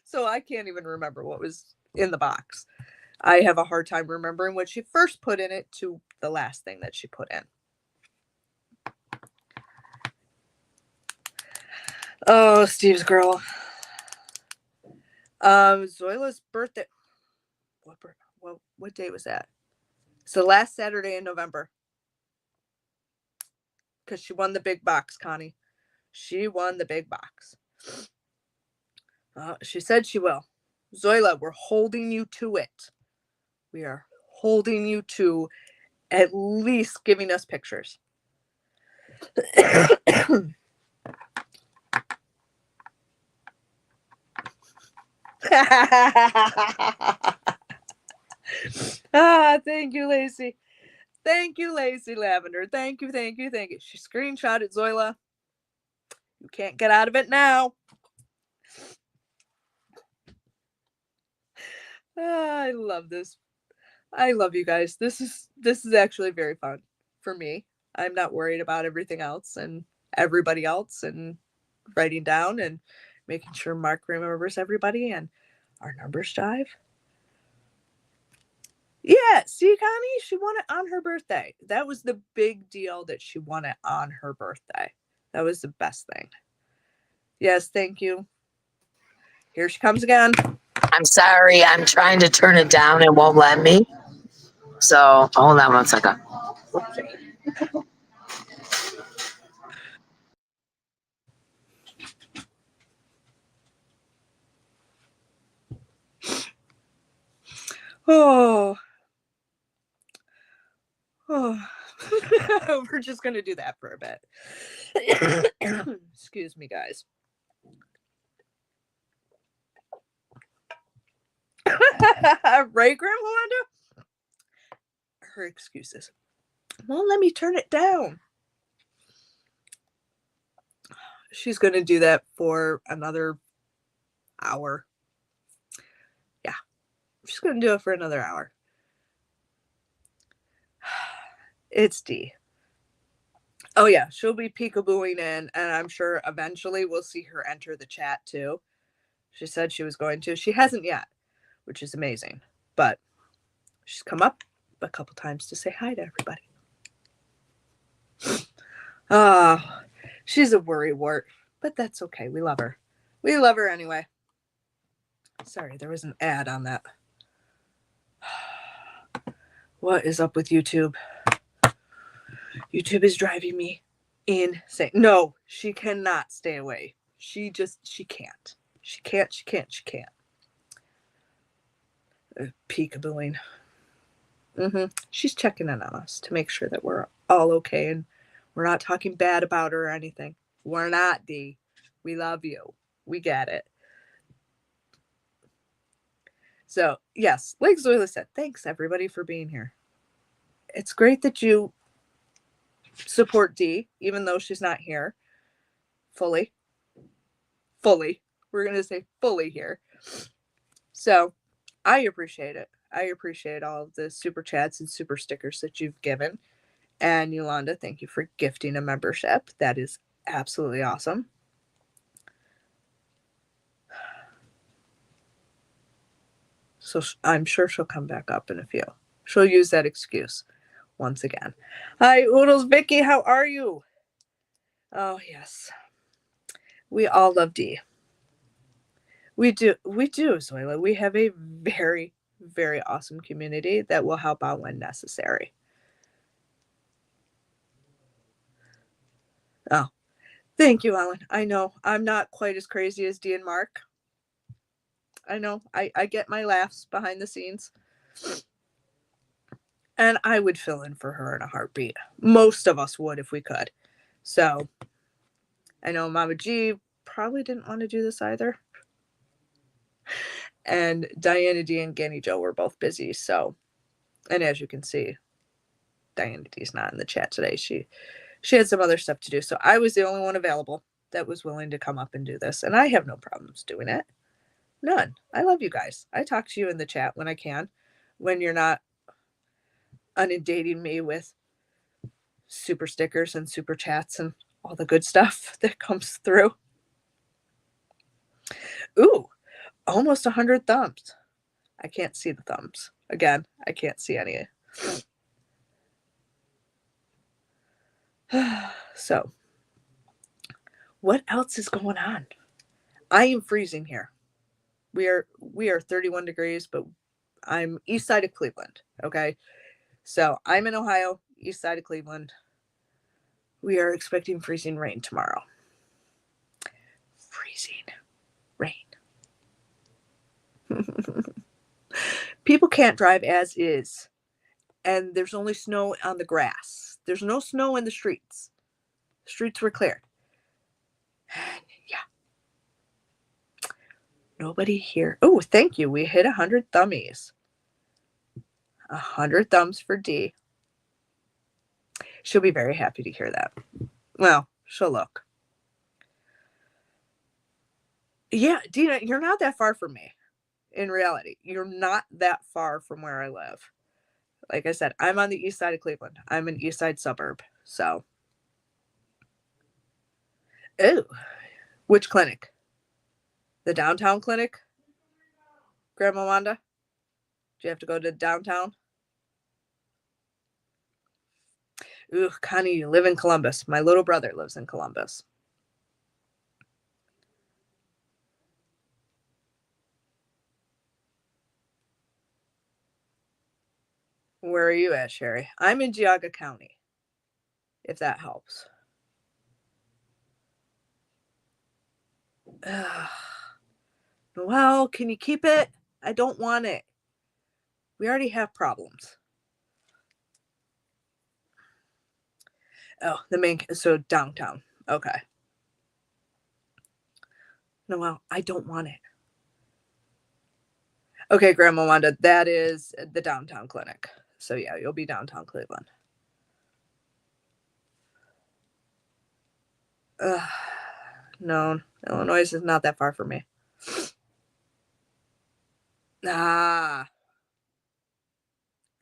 So I can't even remember what was in the box. I have a hard time remembering what she first put in it to the last thing that she put in. Oh, Steve's girl. Zoila's birthday. What day was that? It's the last Saturday in November. Because she won the big box, Connie. She won the big box. She said she will. Zoila, we're holding you to it. We are holding you to at least giving us pictures. Thank you, Lacey. Thank you, Lacey Lavender. Thank you, thank you, thank you. She screenshotted Zoila. You can't get out of it now. I love this. I love you guys. This is actually very fun for me. I'm not worried about everything else and everybody else and writing down and making sure Mark remembers everybody and our numbers jive. Yeah, see, Connie, she won it on her birthday. That was the big deal that she won it on her birthday. That was the best thing. Yes, thank you. Here she comes again. I'm sorry. I'm trying to turn it down. It won't let me. So hold on 1 second. Oh. We're just going to do that for a bit. Excuse me, guys. Right, Grandma Wanda? Her excuses. Won't let me turn it down. She's going to do that for another hour. Yeah. She's going to do it for another hour. It's Dee. Oh, yeah. She'll be peekabooing in, and I'm sure eventually we'll see her enter the chat, too. She said she was going to. She hasn't yet, which is amazing. But she's come up a couple times to say hi to everybody. She's a worrywart, but that's okay. We love her. We love her anyway. Sorry, there was an ad on that. What is up with YouTube? YouTube is driving me insane. No, she cannot stay away. She can't. She can't. Peekabooing. She's checking in on us to make sure that we're all okay and we're not talking bad about her or anything. We're not, Dee. We love you. We get it. So, yes, like Zoila said, thanks everybody for being here. It's great that you support Dee, even though she's not here fully. We're going to say fully here. So, I appreciate it. I appreciate all of the super chats and super stickers that you've given. And Yolanda, thank you for gifting a membership. That is absolutely awesome. So I'm sure she'll come back up in a few. She'll use that excuse once again. Hi, Oodles Vicky, how are you? Oh, yes. We all love Dee. We do, Zoila. We have a very, very awesome community that will help out when necessary. Oh, thank you, Ellen. I know I'm not quite as crazy as Dee and Mark. I know I get my laughs behind the scenes. And I would fill in for her in a heartbeat. Most of us would if we could. So I know Mama G probably didn't want to do this either. And Diana D and Ganny Joe were both busy. So, and as you can see, Diana D's not in the chat today. She had some other stuff to do. So I was the only one available that was willing to come up and do this. And I have no problems doing it. None. I love you guys. I talk to you in the chat when I can, when you're not inundating me with super stickers and super chats and all the good stuff that comes through. Ooh, almost 100 thumbs. I can't see the thumbs. Again, I can't see any. So, what else is going on? I am freezing here. We are 31 degrees, but I'm east side of Cleveland, okay? So, I'm in Ohio, east side of Cleveland. We are expecting freezing rain tomorrow. Freezing rain. People can't drive as is. And there's only snow on the grass. There's no snow in the streets. The streets were cleared. And yeah. Nobody here. Oh, thank you. We hit 100 thummies. 100 thumbs for Dee. She'll be very happy to hear that. Well, she'll look. Yeah, Dina, you're not that far from me. In reality, you're not that far from where I live. Like I said, I'm on the east side of Cleveland. I'm an east side suburb. So. Ooh. Which clinic? The downtown clinic? Grandma Wanda? Do you have to go to downtown? Ooh, Connie, you live in Columbus. My little brother lives in Columbus. Where are you at, Sherry? I'm in Geauga County, if that helps. Well, can you keep it? I don't want it. We already have problems. Oh, so downtown. Okay. Noel, I don't want it. Okay, Grandma Wanda, that is the downtown clinic. So yeah, you'll be downtown Cleveland. No, Illinois is not that far from me. I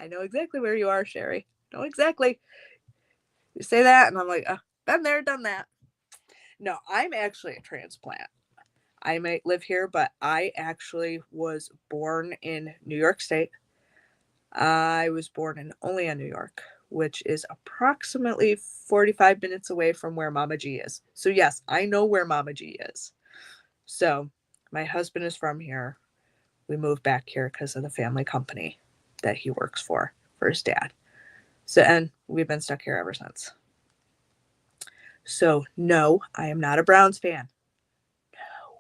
know exactly where you are, Sherry. Know exactly. You say that, and I'm like, been there, done that. No, I'm actually a transplant. I might live here, but I actually was born in New York State. I was born in Olean, New York, which is approximately 45 minutes away from where Mama G is. So yes, I know where Mama G is. So my husband is from here. We moved back here because of the family company that he works for his dad. So, and we've been stuck here ever since. So no, I am not a Browns fan. No,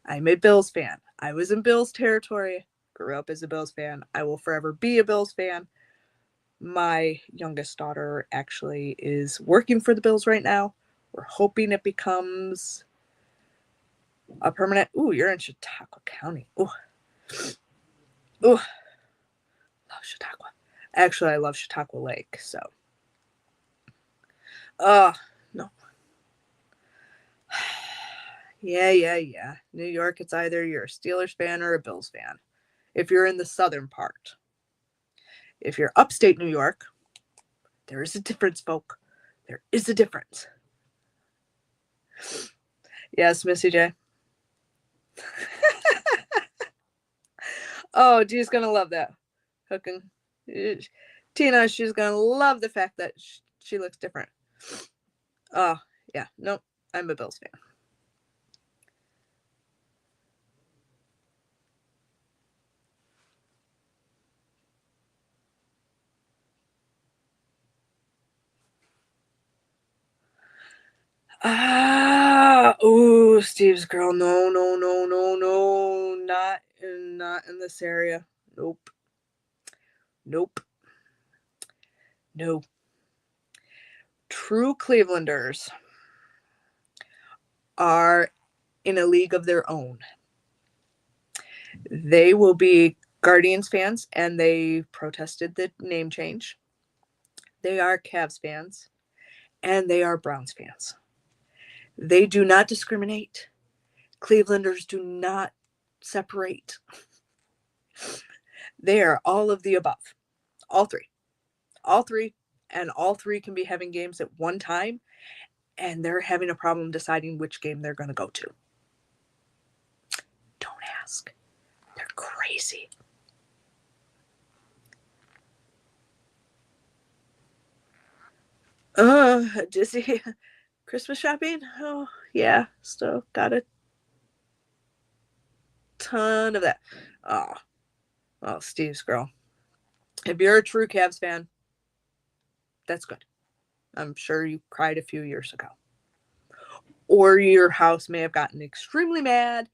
I'm a Bills fan. I was in Bills territory, grew up as a Bills fan. I will forever be a Bills fan. My youngest daughter actually is working for the Bills right now. We're hoping it becomes a permanent. Ooh, you're in Chautauqua County. Ooh. Love Chautauqua. Actually, I love Chautauqua Lake, so. No. Yeah. New York, it's either you're a Steelers fan or a Bills fan. If you're in the southern part. If you're upstate New York, there is a difference, folk. There is a difference. Yes, Missy J. Oh, Dee's gonna love that. Hooking. Tina, she's gonna love the fact that she looks different. Oh, yeah. Nope. I'm a Bills fan. Oh, Steve's girl. No. Not in this area. Nope. No. True Clevelanders are in a league of their own. They will be Guardians fans, and they protested the name change. They are Cavs fans, and they are Browns fans. They do not discriminate. Clevelanders do not separate. They are all of the above. All three. And all three can be having games at one time, and they're having a problem deciding which game they're going to go to. Don't ask. They're crazy. Dizzy. Christmas shopping? Oh, yeah. Still got a ton of that. Oh, well, Steve's girl. If you're a true Cavs fan, that's good. I'm sure you cried a few years ago. Or your house may have gotten extremely mad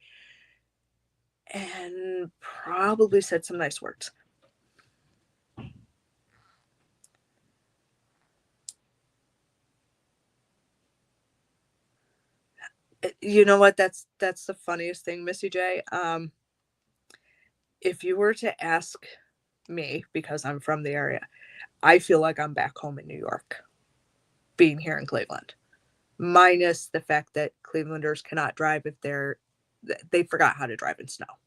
and probably said some nice words. You know what? That's the funniest thing, Missy J. If you were to ask me, because I'm from the area, I feel like I'm back home in New York, being here in Cleveland. Minus the fact that Clevelanders cannot drive if they forgot how to drive in snow.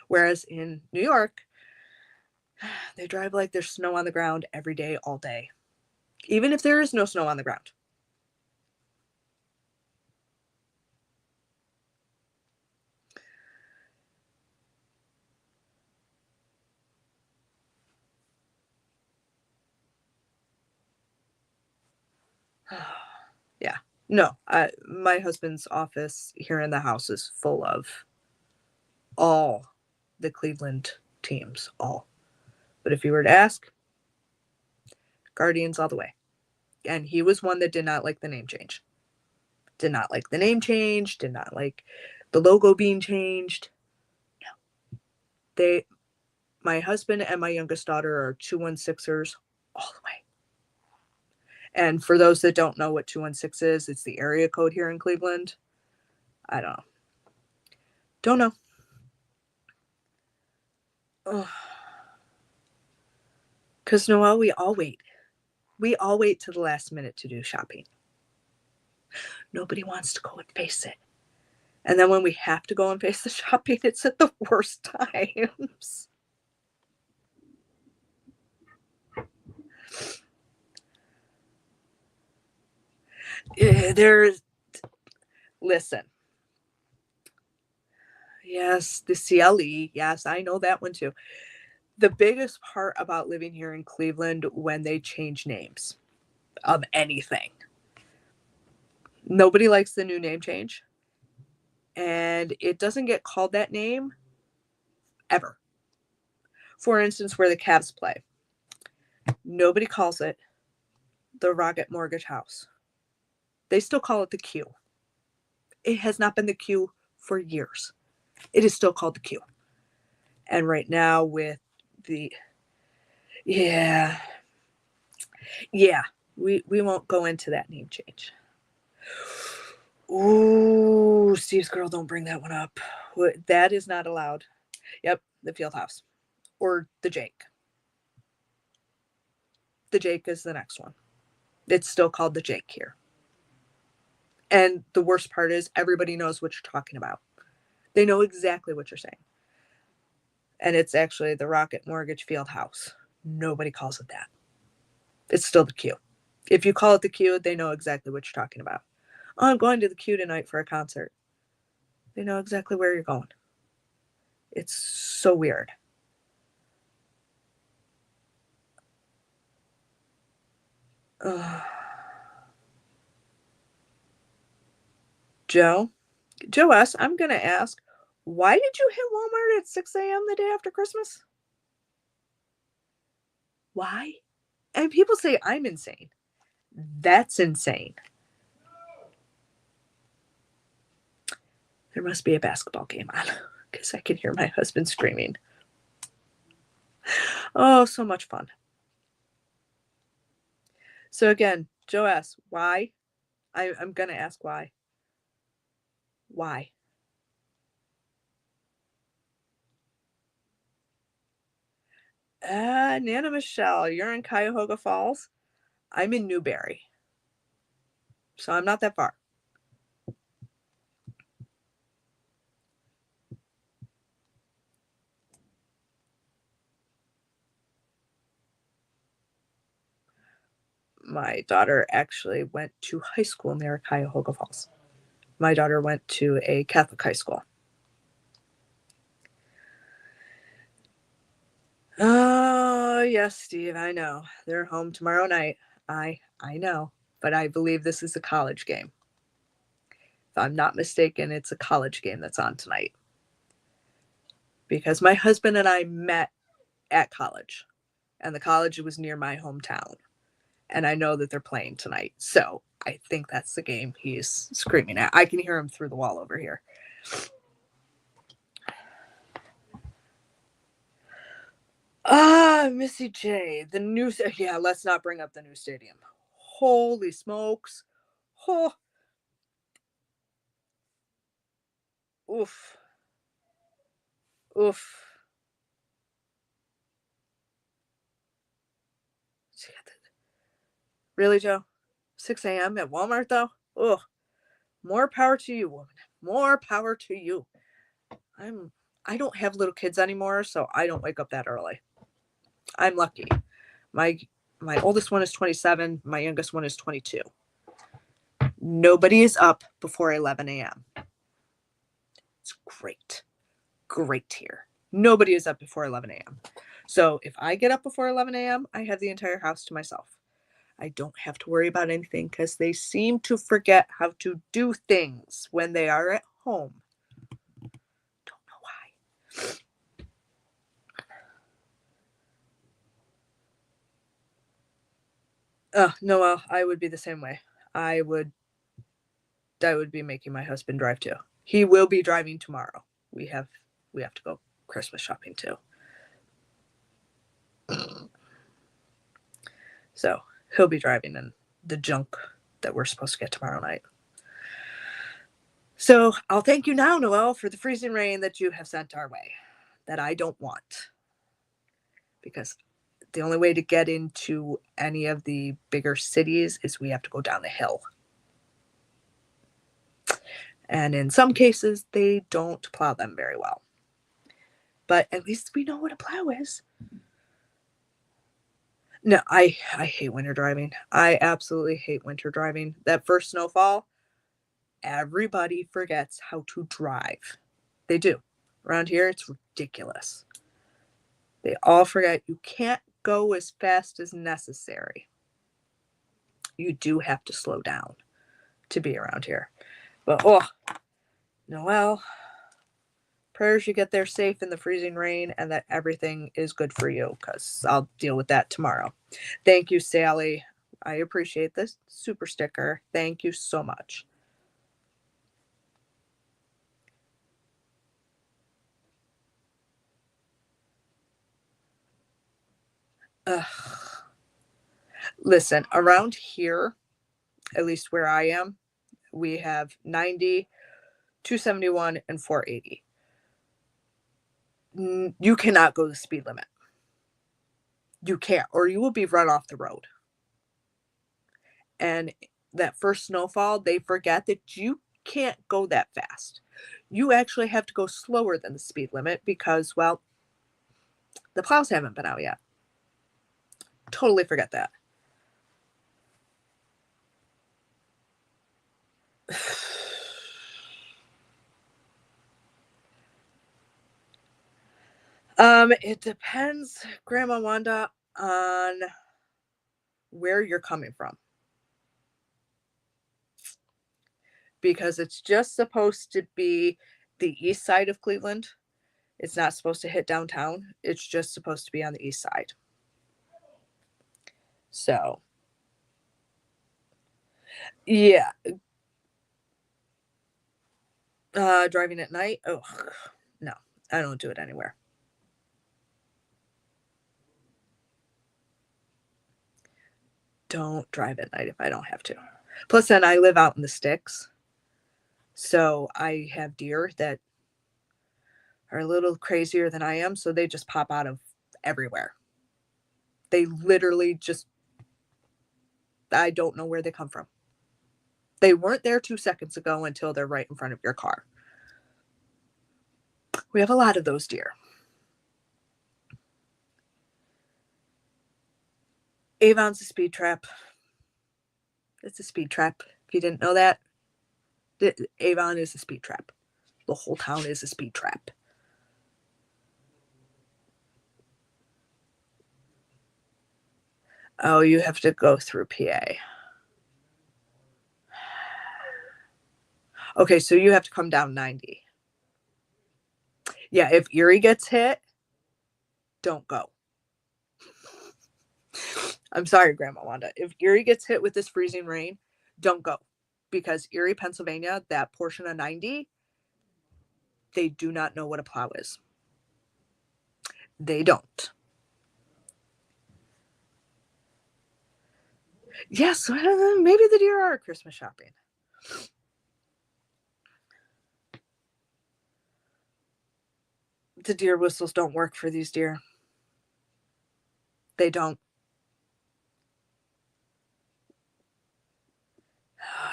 Whereas in New York, they drive like there's snow on the ground every day, all day. Even if there is no snow on the ground. Yeah. No, my husband's office here in the house is full of all the Cleveland teams, all. But if you were to ask, Guardians all the way. And he was one that did not like the name change. Did not like the name change. Did not like the logo being changed. No. My husband and my youngest daughter are 216ers all the way. And for those that don't know what 216 is, it's the area code here in Cleveland. I don't know. Don't know. Because Noelle, we all wait. We all wait to the last minute to do shopping. Nobody wants to go and face it. And then when we have to go and face the shopping, it's at the worst times. Listen. Yes, the CLE. Yes, I know that one too. The biggest part about living here in Cleveland when they change names of anything. Nobody likes the new name change. And it doesn't get called that name ever. For instance, where the Cavs play. Nobody calls it the Rocket Mortgage House. They still call it the Q. It has not been the Q for years. It is still called the Q. And right now with the, we won't go into that name change. Ooh, Steve's girl, don't bring that one up. That is not allowed. Yep, the Field House. Or the Jake. The Jake is the next one. It's still called the Jake here. And the worst part is everybody knows what you're talking about. They know exactly what you're saying. And it's actually the Rocket Mortgage Field House. Nobody calls it that. It's still the Q. If you call it the Q, they know exactly what you're talking about. Oh, I'm going to the Q tonight for a concert. They know exactly where you're going. It's so weird. Joe S., I'm going to ask, why did you hit Walmart at 6 a.m. the day after Christmas? Why? And people say I'm insane. That's insane. There must be a basketball game on because I can hear my husband screaming. Oh, so much fun. So again, Joe asks, why? I'm going to ask why. Why? Nana Michelle, you're in Cuyahoga Falls. I'm in Newberry. So I'm not that far. My daughter actually went to high school near Cuyahoga Falls. My daughter went to a Catholic high school. Oh, yes, Steve, I know. They're home tomorrow night. I know, but I believe this is a college game. If I'm not mistaken, it's a college game that's on tonight. Because my husband and I met at college, and the college was near my hometown. And I know that they're playing tonight. So I think that's the game he's screaming at. I can hear him through the wall over here. Missy J, the new, let's not bring up the new stadium. Holy smokes. Oh. Oof. Oof. Really, Joe? 6 a.m. at Walmart, though? Ugh. More power to you, woman. More power to you. I don't have little kids anymore, so I don't wake up that early. I'm lucky. My oldest one is 27. My youngest one is 22. Nobody is up before 11 a.m. It's great. Great here. Nobody is up before 11 a.m. So if I get up before 11 a.m., I have the entire house to myself. I don't have to worry about anything because they seem to forget how to do things when they are at home. Don't know why. Noel, I would be the same way. I would be making my husband drive too. He will be driving tomorrow. We have to go Christmas shopping too. So he'll be driving in the junk that we're supposed to get tomorrow night. So I'll thank you now, Noel, for the freezing rain that you have sent our way that I don't want. Because the only way to get into any of the bigger cities is we have to go down a hill. And in some cases, they don't plow them very well. But at least we know what a plow is. No, I hate winter driving. I absolutely hate winter driving. That first snowfall, everybody forgets how to drive. They do. Around here, it's ridiculous. They all forget you can't go as fast as necessary. You do have to slow down to be around here. But, Noel, prayers you get there safe in the freezing rain and that everything is good for you, because I'll deal with that tomorrow. Thank you, Sally. I appreciate this super sticker. Thank you so much. Ugh. Listen, around here, at least where I am, we have 90, 271, and 480. You cannot go the speed limit. You can't, or you will be run off the road. And that first snowfall, they forget that you can't go that fast. You actually have to go slower than the speed limit because, well, the plows haven't been out yet. Totally forget that. It depends, Grandma Wanda, on where you're coming from. Because it's just supposed to be the east side of Cleveland. It's not supposed to hit downtown. It's just supposed to be on the east side. So, yeah. Driving at night? Oh, no. I don't do it anywhere. Don't drive at night if I don't have to. Plus, then I live out in the sticks. So I have deer that are a little crazier than I am. So they just pop out of everywhere. They literally just, I don't know where they come from. They weren't there 2 seconds ago until they're right in front of your car. We have a lot of those deer. Avon's a speed trap. It's a speed trap. If you didn't know that, Avon is a speed trap. The whole town is a speed trap. Oh, you have to go through PA. Okay, so you have to come down 90. Yeah, if Erie gets hit, don't go. I'm sorry, Grandma Wanda. If Erie gets hit with this freezing rain, don't go. Because Erie, Pennsylvania, that portion of 90, they do not know what a plow is. They don't. Yes, maybe the deer are Christmas shopping. The deer whistles don't work for these deer. They don't.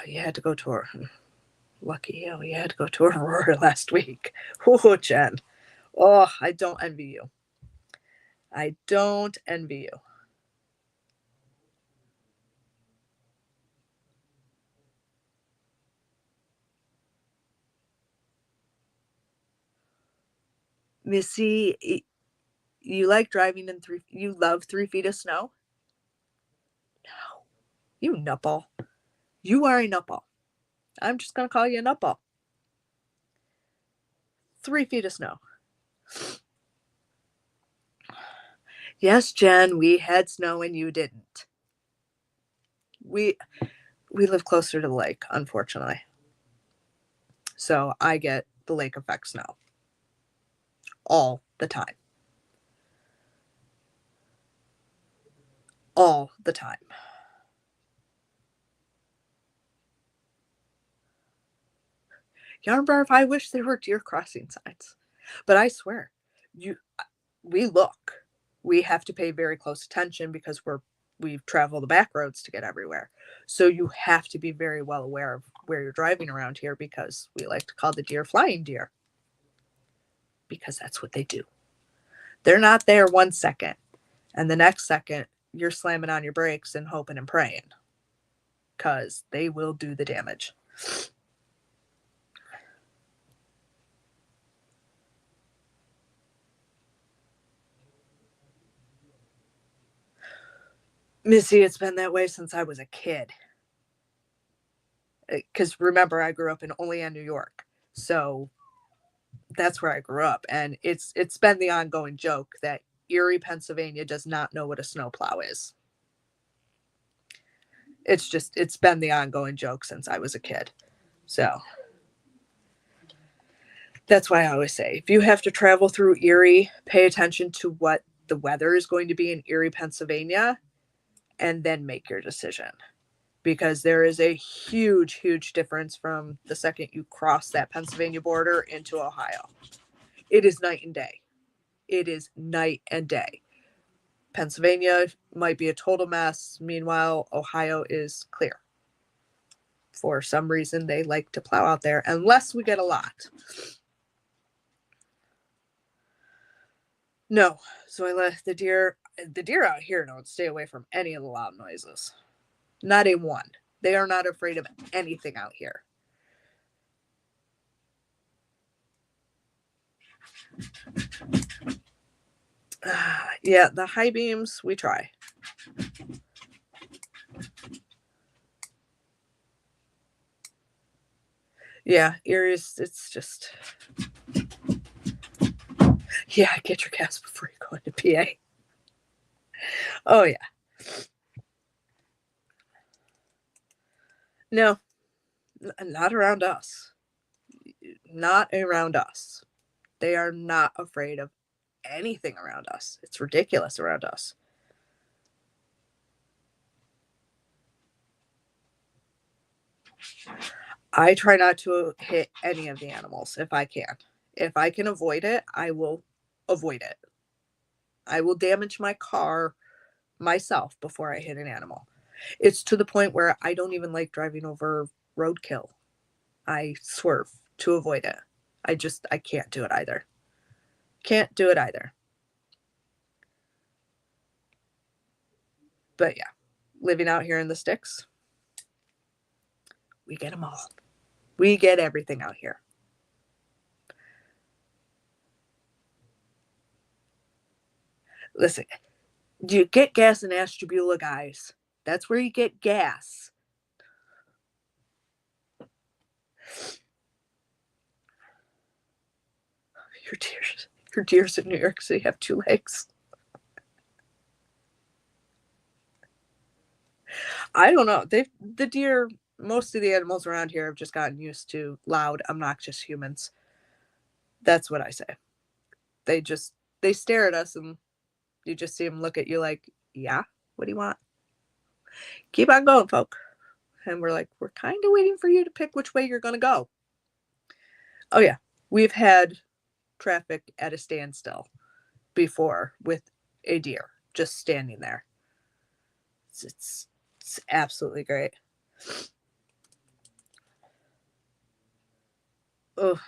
You had to go to her. Lucky you. You had to go to Aurora last week. Oh, Jen. Oh, I don't envy you. I don't envy you. Missy, you like driving in you love 3 feet of snow? No. You nutball. You are a nutball. I'm just going to call you a nutball. 3 feet of snow. Yes, Jen, we had snow and you didn't. We live closer to the lake, unfortunately. So I get the lake effect snow all the time. All the time. Yarnbarf, I wish there were deer crossing signs. But I swear, we look. We have to pay very close attention because we've traveled the back roads to get everywhere. So you have to be very well aware of where you're driving around here, because we like to call the deer flying deer. Because that's what they do. They're not there 1 second, and the next second you're slamming on your brakes and hoping and praying, because they will do the damage. Missy, it's been that way since I was a kid. Because remember, I grew up in Olean, New York. So that's where I grew up. And it's been the ongoing joke that Erie, Pennsylvania does not know what a snowplow is. It's been the ongoing joke since I was a kid. So that's why I always say, if you have to travel through Erie, pay attention to what the weather is going to be in Erie, Pennsylvania, and then make your decision. Because there is a huge, huge difference from the second you cross that Pennsylvania border into Ohio. It is night and day. It is night and day. Pennsylvania might be a total mess. Meanwhile, Ohio is clear. For some reason, they like to plow out there, unless we get a lot. No, so I let the deer out here don't stay away from any of the loud noises. Not a one. They are not afraid of anything out here. Yeah, the high beams, we try. Yeah, Erie's, it's just... Yeah, get your gas before you go into PA. Oh, yeah. No, not around us. Not around us. They are not afraid of anything around us. It's ridiculous around us. I try not to hit any of the animals if I can. If I can avoid it, I will avoid it. I will damage my car myself before I hit an animal. It's to the point where I don't even like driving over roadkill. I swerve to avoid it. I can't do it either. Can't do it either. But yeah, living out here in the sticks, we get them all. We get everything out here. Listen, you get gas in Ashtabula, guys. That's where you get gas. Your deers in New York City have 2 legs. I don't know. The deer, most of the animals around here have just gotten used to loud, obnoxious humans. That's what I say. They stare at us and you just see them look at you like, yeah, what do you want? Keep on going, folk. And we're like, we're kind of waiting for you to pick which way you're going to go. Oh, yeah. We've had traffic at a standstill before with a deer just standing there. It's absolutely great. Oh,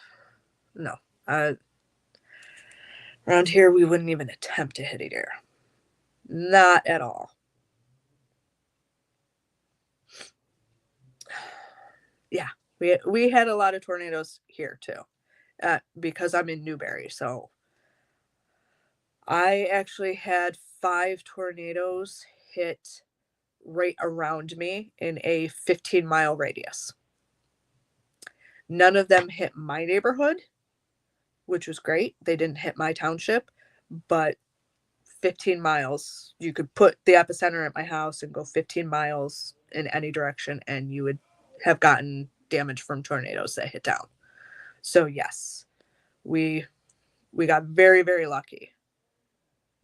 no. Around here, we wouldn't even attempt to hit a deer. Not at all. Yeah, we had a lot of tornadoes here too, because I'm in Newberry. So I actually had 5 tornadoes hit right around me in a 15-mile radius. None of them hit my neighborhood, which was great. They didn't hit my township, but 15 miles, you could put the epicenter at my house and go 15 miles in any direction, and you would have gotten damage from tornadoes that hit down. So yes, we got very, very lucky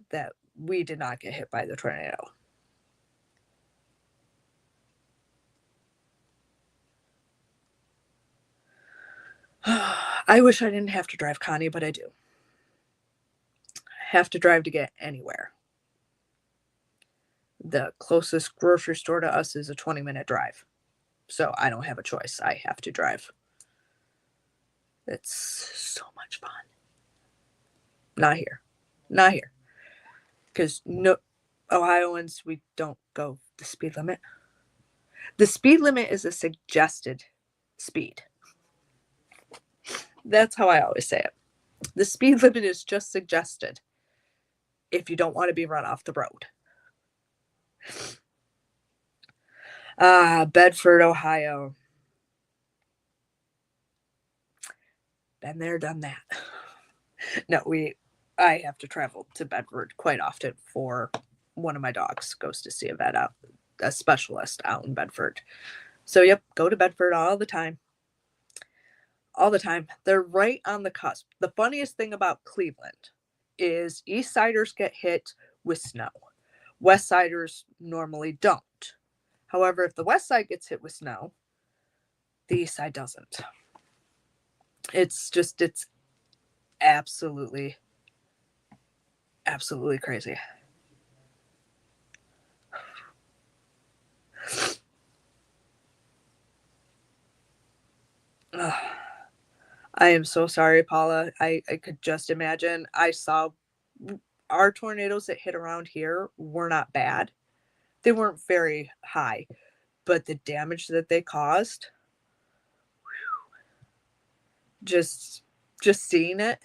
that we did not get hit by the tornado. I wish I didn't have to drive, Connie, but I do. I have to drive to get anywhere. The closest grocery store to us is a 20-minute drive. So I don't have a choice. I have to drive. It's so much fun. Not here. Not here. Because no Ohioans, we don't go the speed limit. The speed limit is a suggested speed. That's how I always say it. The speed limit is just suggested if you don't want to be run off the road. Bedford, Ohio. Been there, done that. No, I have to travel to Bedford quite often for one of my dogs goes to see a specialist out in Bedford. So yep, go to Bedford all the time. All the time. They're right on the cusp. The funniest thing about Cleveland is East Siders get hit with snow. West Siders normally don't. However, if the West Side gets hit with snow, the East Side doesn't. It's absolutely crazy. I am so sorry, Paula. I could just imagine. I saw our tornadoes that hit around here were not bad. They weren't very high, but the damage that they caused, just seeing it.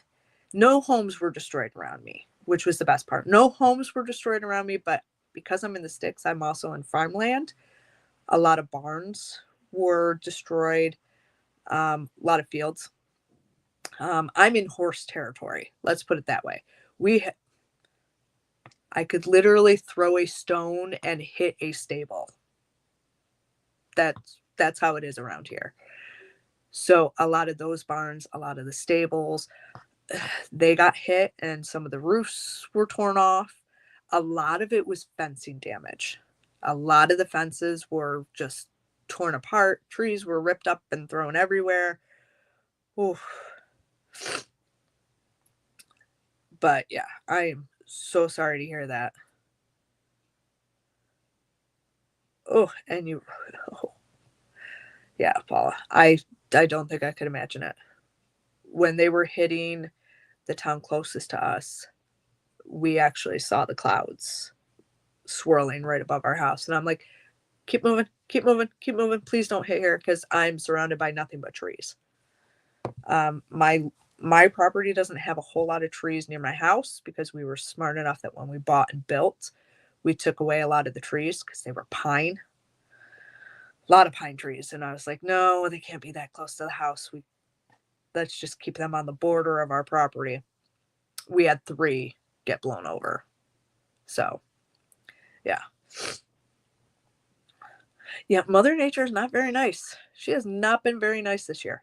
No homes were destroyed around me, which was the best part. No homes were destroyed around me, but because I'm in the sticks, I'm also in farmland. A lot of barns were destroyed. A lot of fields. I'm in horse territory. Let's put it that way. I could literally throw a stone and hit a stable. That's how it is around here. So a lot of those barns, a lot of the stables, they got hit, and some of the roofs were torn off. A lot of it was fencing damage. A lot of the fences were just torn apart. Trees were ripped up and thrown everywhere. Oof. But yeah, I am so sorry to hear that. Oh, and you, oh. Yeah, Paula, I don't think I could imagine it. When they were hitting the town closest to us, we actually saw the clouds swirling right above our house. And I'm like, keep moving, keep moving, keep moving. Please don't hit here, because I'm surrounded by nothing but trees. My property doesn't have a whole lot of trees near my house, because we were smart enough that when we bought and built, we took away a lot of the trees because they were pine. A lot of pine trees. And I was like, no, they can't be that close to the house. Let's just keep them on the border of our property. We had 3 get blown over. So, yeah. Yeah, Mother Nature is not very nice. She has not been very nice this year.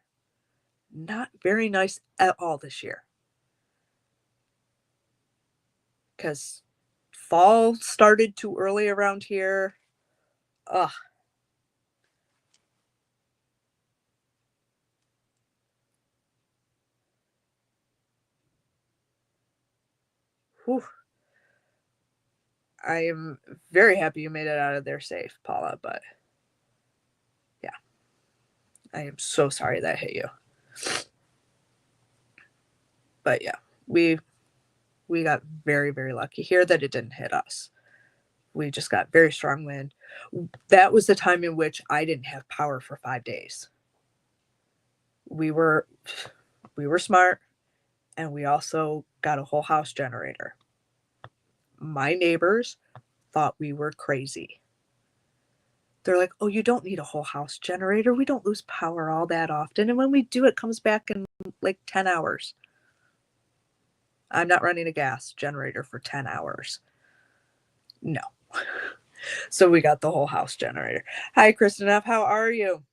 Not very nice at all this year. Because fall started too early around here. Ugh. Whew. I am very happy you made it out of there safe, Paula, but yeah. I am so sorry that hit you. But yeah, we got very, very lucky here that it didn't hit us. We just got very strong wind. That was the time in which I didn't have power for 5 days. We were smart, and we also got a whole house generator. My neighbors thought we were crazy. They're like, oh, you don't need a whole house generator. We don't lose power all that often. And when we do, it comes back in like 10 hours. I'm not running a gas generator for 10 hours. No. So we got the whole house generator. Hi, Kristen F. How are you?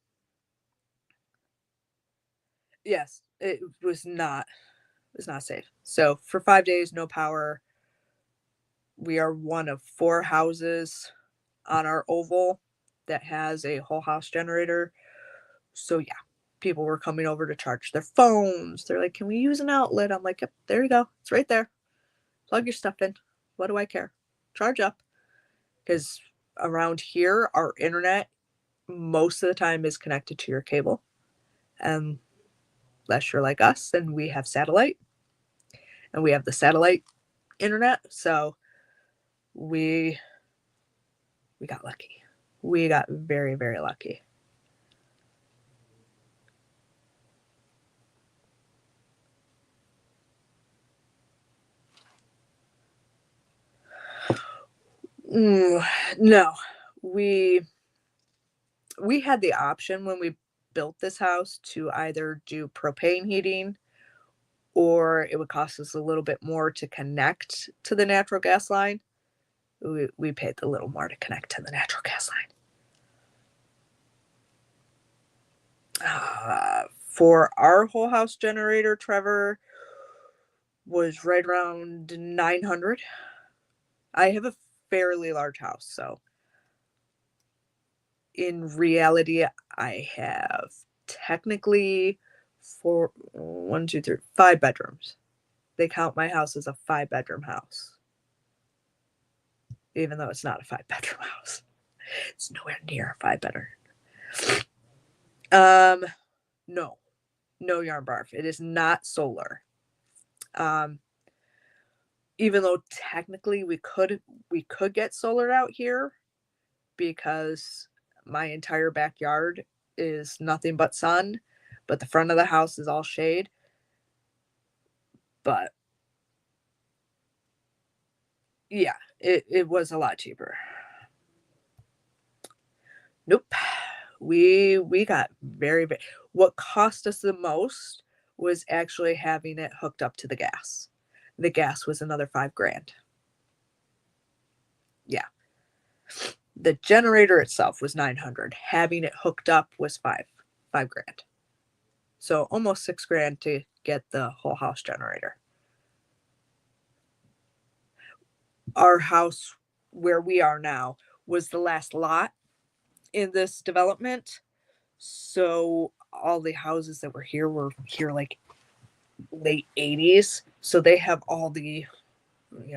Yes, it was not safe. So for 5 days, no power. We are one of 4 houses on our oval that has a whole house generator. So yeah, people were coming over to charge their phones. They're like, can we use an outlet? I'm like, yep, there you go. It's right there. Plug your stuff in. What do I care? Charge up. Because around here, our internet most of the time is connected to your cable. Unless you're like us, then we have satellite. And we have the satellite internet. So we got lucky. We got very, very lucky. No, we had the option when we built this house to either do propane heating, or it would cost us a little bit more to connect to the natural gas line. We paid a little more to connect to the natural gas line. For our whole house generator, Trevor, was right around $900. I have a fairly large house, so in reality, I have technically 5 bedrooms. They count my house as a 5-bedroom house, even though it's not a 5-bedroom house. It's nowhere near a 5-bedroom. No yarn barf. It is not solar. Even though technically we could get solar out here, because my entire backyard is nothing but sun, but the front of the house is all shade. But yeah, it was a lot cheaper. Nope. We got very, very, what cost us the most was actually having it hooked up to the gas. The gas was another $5,000. Yeah. The generator itself was $900. Having it hooked up was $5,000. So almost $6,000 to get the whole house generator. Our house where we are now was the last lot in this development. So all the houses that were here like late 80s. So they have all the,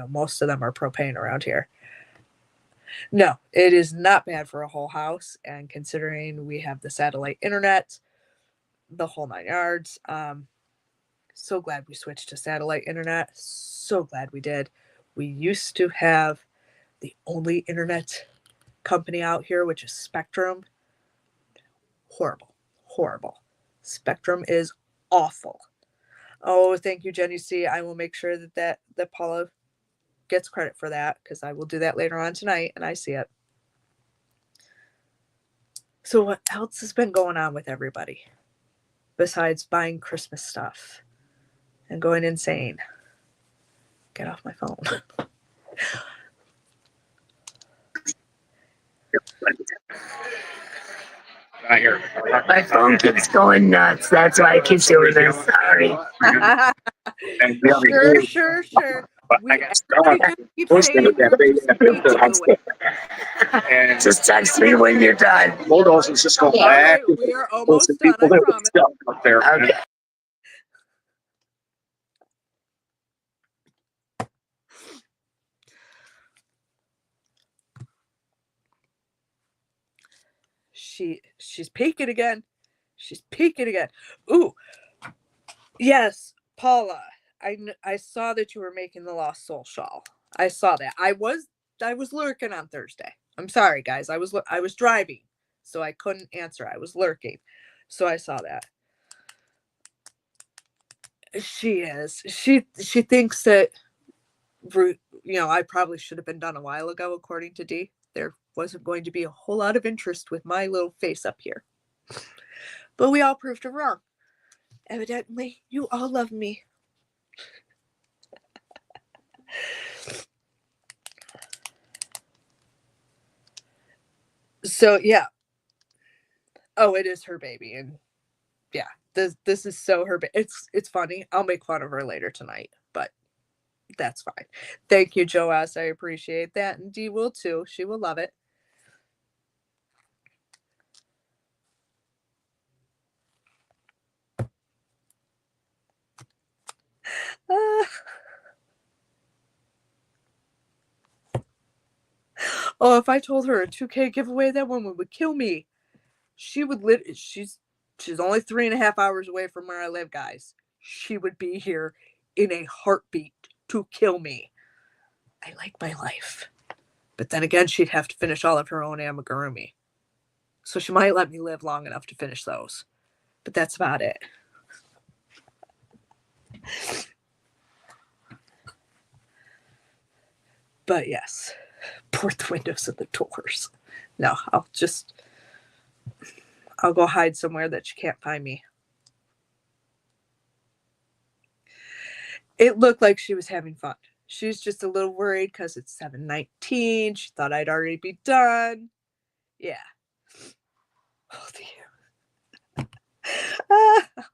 most of them are propane around here. No, it is not bad for a whole house. And considering we have the satellite internet, the whole 9 yards, so glad we switched to satellite internet. So glad we did. We used to have the only internet company out here, which is Spectrum. Horrible. Spectrum is awful. Oh, thank you, Jenny C. I will make sure that Paula gets credit for that, because I will do that later on tonight, and I see it. So what else has been going on with everybody besides buying Christmas stuff and going insane? Get off my phone. My phone keeps going nuts. That's why I keep doing this. Sorry. Sure. Everybody just keep saying you're just speaking. Just text me when you're done. All right, we are almost done, I promise. Okay. She's peeking again. Ooh, yes, Paula. I saw that you were making the Lost Soul shawl. I saw that. I was lurking on Thursday. I'm sorry, guys. I was driving, so I couldn't answer. I was lurking, so I saw that. She is. She thinks that, I probably should have been done a while ago, according to Dee. There wasn't going to be a whole lot of interest with my little face up here. But we all proved her wrong. Evidently, you all love me. So yeah. Oh, it is her baby, and yeah, this is so her. It's funny. I'll make fun of her later tonight, but that's fine. Thank you, Joas. I appreciate that, and Dee will too. She will love it. Oh, if I told her a 2K giveaway, that woman would kill me. She would she's only 3.5 hours away from where I live, guys. She would be here in a heartbeat to kill me. I like my life. But then again, she'd have to finish all of her own amigurumi. So she might let me live long enough to finish those. But that's about it. But yes, port the windows and the doors. No, I'll go hide somewhere that she can't find me. It looked like she was having fun. She's just a little worried because it's 7:19. She thought I'd already be done. Yeah. Oh, dear.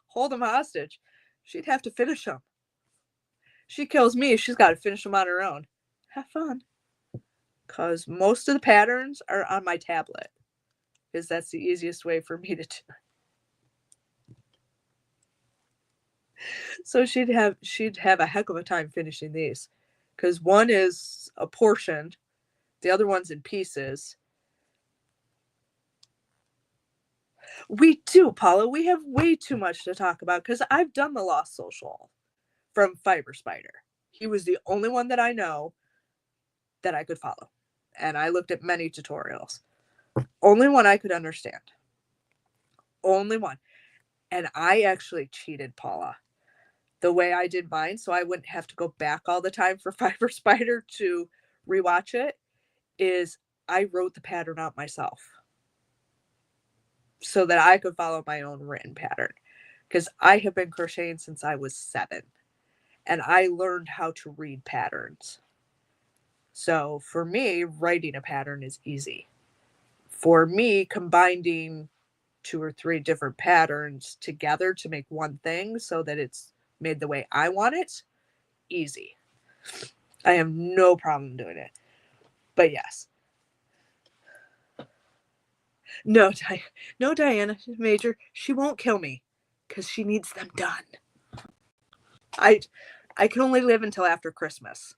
Hold him hostage. She'd have to finish them. She kills me. She's got to finish them on her own. Have fun. Because most of the patterns are on my tablet. Because that's the easiest way for me to do it. So she'd have a heck of a time finishing these. Because one is a portion. The other one's in pieces. We do, Paula. We have way too much to talk about because I've done the Lost Social from Fiber Spider. He was the only one that I know that I could follow. And I looked at many tutorials. Only one I could understand. Only one. And I actually cheated, Paula, the way I did mine, so I wouldn't have to go back all the time for Fiber Spider to rewatch it, is I wrote the pattern out myself so that I could follow my own written pattern. Because I have been crocheting since I was 7. And I learned how to read patterns. So for me, writing a pattern is easy. For me, combining 2 or 3 different patterns together to make one thing so that it's made the way I want it, easy. I have no problem doing it. But yes. No, Diana Major, she won't kill me because she needs them done. I can only live until after Christmas.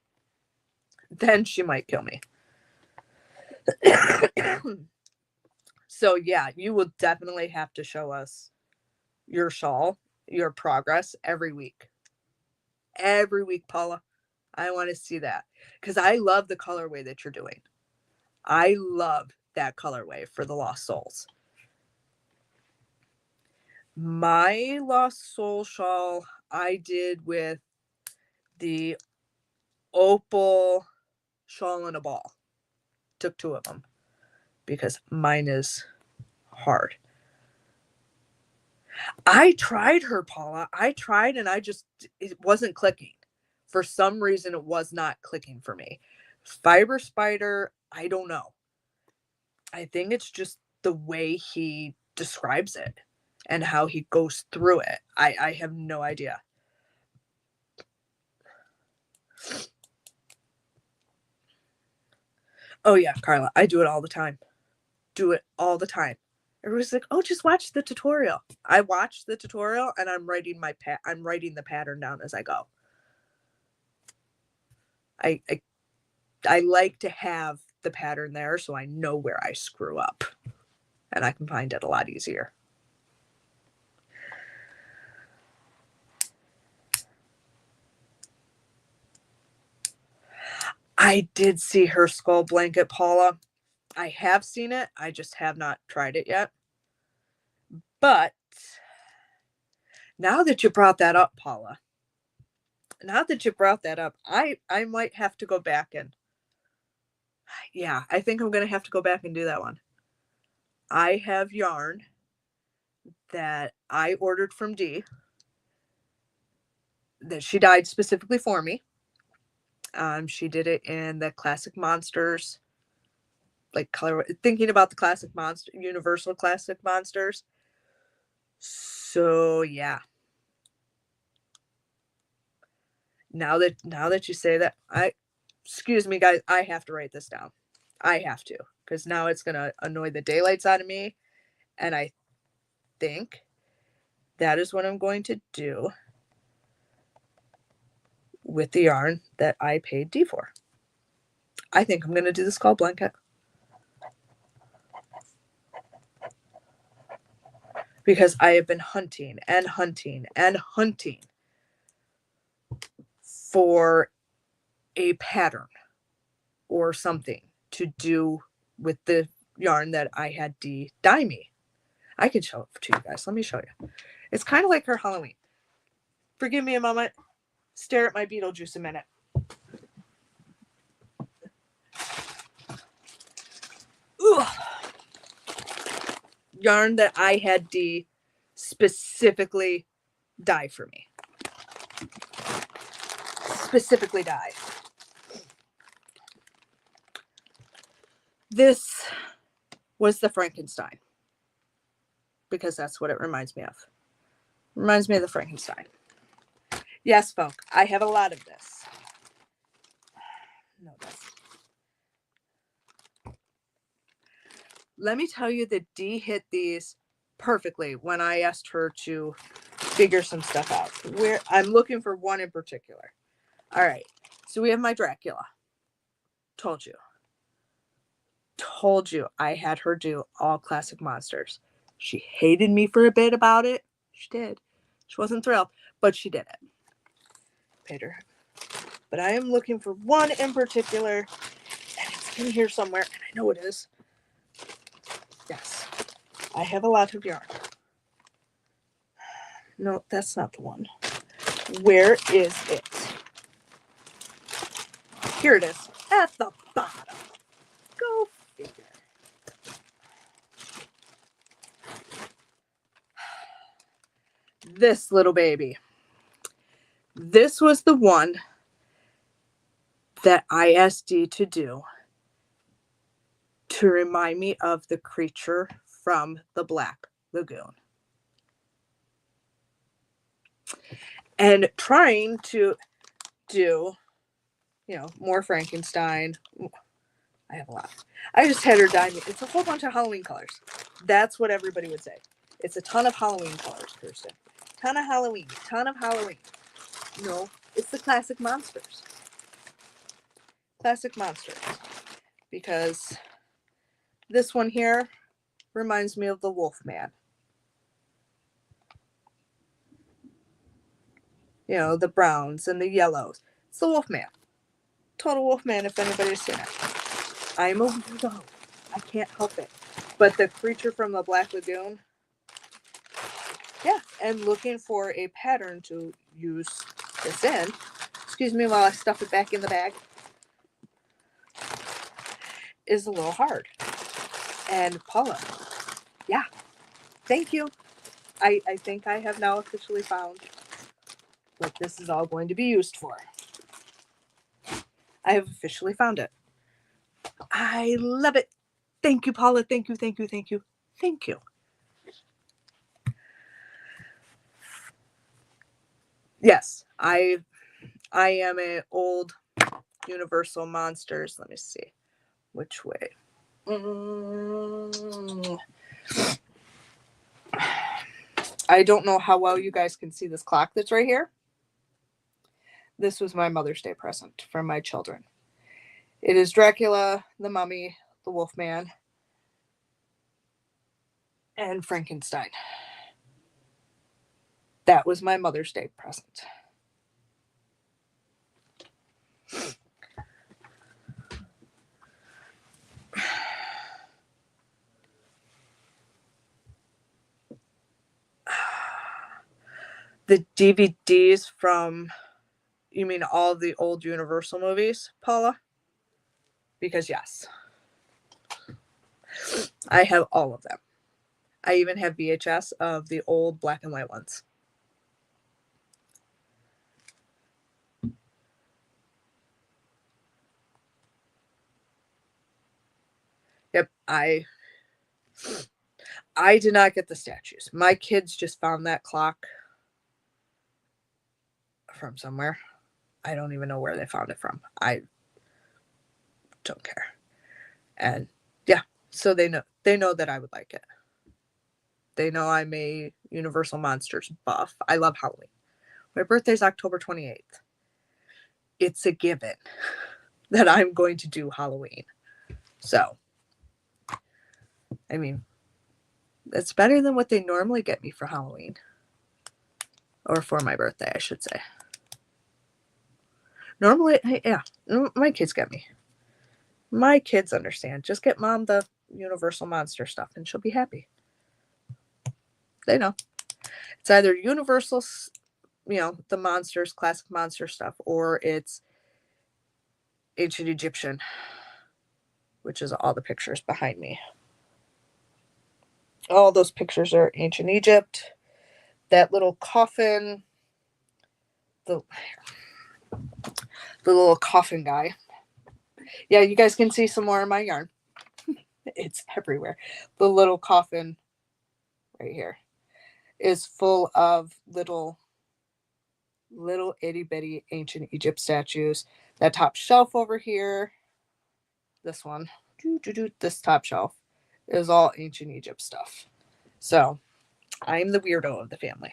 Then she might kill me. So yeah, you will definitely have to show us your shawl, your progress every week. Every week, Paula. I want to see that because I love the colorway that you're doing. I love that colorway for the Lost Souls. My Lost Soul shawl I did with the opal shawl and a ball. Took 2 of them because mine is hard. I tried her, Paula. I tried and it wasn't clicking. For some reason, it was not clicking for me. Fiber Spider, I don't know. I think it's just the way he describes it and how he goes through it. I have no idea. Oh yeah, Carla, I do it all the time. Do it all the time. Everybody's like, "Oh, just watch the tutorial." I watch the tutorial and I'm writing the pattern down as I go. I like to have the pattern there so I know where I screw up and I can find it a lot easier. I did see her skull blanket, Paula. I have seen it. I just have not tried it yet. But now that you brought that up, Paula, I might have to go back and, yeah, I think I'm going to have to go back and do that one. I have yarn that I ordered from Dee that she dyed specifically for me. She did it in the Classic Monsters like color, thinking about the classic monster, universal classic monsters. So yeah. Now that you say that, excuse me guys, I have to write this down. I have to, because now it's gonna annoy the daylights out of me. And I think that is what I'm going to do with the yarn that I paid D for. I think I'm going to do the skull blanket. Because I have been hunting and hunting and hunting for a pattern or something to do with the yarn that I had D dye me. I can show it to you guys. Let me show you. It's kind of like her Halloween. Forgive me a moment. Stare at my Beetlejuice a minute. Ugh. Yarn that I had D specifically dye for me. Specifically dye. This was the Frankenstein, because that's what it reminds me of. Reminds me of the Frankenstein. Yes, folk, I have a lot of this. No, let me tell you that Dee hit these perfectly when I asked her to figure some stuff out. Where I'm looking for one in particular. All right, so we have my Dracula. Told you I had her do all classic monsters. She hated me for a bit about it. She did. She wasn't thrilled, but she did it. Paid her. But I am looking for one in particular, and it's in here somewhere, and I know it is. Yes, I have a lot of yarn. No, that's not the one. Where is it? Here it is, at the bottom. Go figure. This little baby. This was the one that I asked Dee to do to remind me of the creature from the Black Lagoon. And trying to do, more Frankenstein. I have a lot. I just had her dye me. It's a whole bunch of Halloween colors. That's what everybody would say. It's a ton of Halloween colors, Kirsten. Ton of Halloween. Ton of Halloween. No, it's the classic monsters. Classic monsters. Because this one here reminds me of the Wolfman. The browns and the yellows. It's the Wolfman. Total Wolfman, if anybody's seen it. I'm a weirdo. I can't help it. But the creature from the Black Lagoon, yeah, and looking for a pattern to use this in. Excuse me while I stuff it back in the bag. Is a little hard. And Paula, yeah, thank you. I think I have now officially found what this is all going to be used for. I have officially found it. I love it. Thank you, Paula. Thank you, thank you, thank you, thank you. Yes, I am a old Universal Monsters. Let me see which way. I don't know how well you guys can see this clock that's right here. This was my Mother's Day present from my children. It is Dracula, the Mummy, the Wolfman, and Frankenstein. That was my Mother's Day present. The DVDs from, you mean all the old Universal movies, Paula? Because yes, I have all of them. I even have VHS of the old black and white ones. Yep. I did not get the statues. My kids just found that clock from somewhere. I don't even know where they found it from. I don't care. And yeah, so they know that I would like it. They know I'm a Universal Monsters buff. I love Halloween. My birthday's October 28th. It's a given that I'm going to do Halloween. So, I mean, it's better than what they normally get me for Halloween. Or for my birthday, I should say. Normally, yeah, my kids get me. My kids understand. Just get mom the Universal Monster stuff and she'll be happy. They know. It's either Universal, you know, the monsters, classic monster stuff, or it's ancient Egyptian, which is all the pictures behind me. All those pictures are ancient Egypt. That little coffin, the little coffin guy. Yeah, you guys can see some more of my yarn. It's everywhere. The little coffin right here is full of little itty bitty ancient Egypt statues. That top shelf over here, this one, this top shelf is all ancient Egypt stuff. So I'm the weirdo of the family.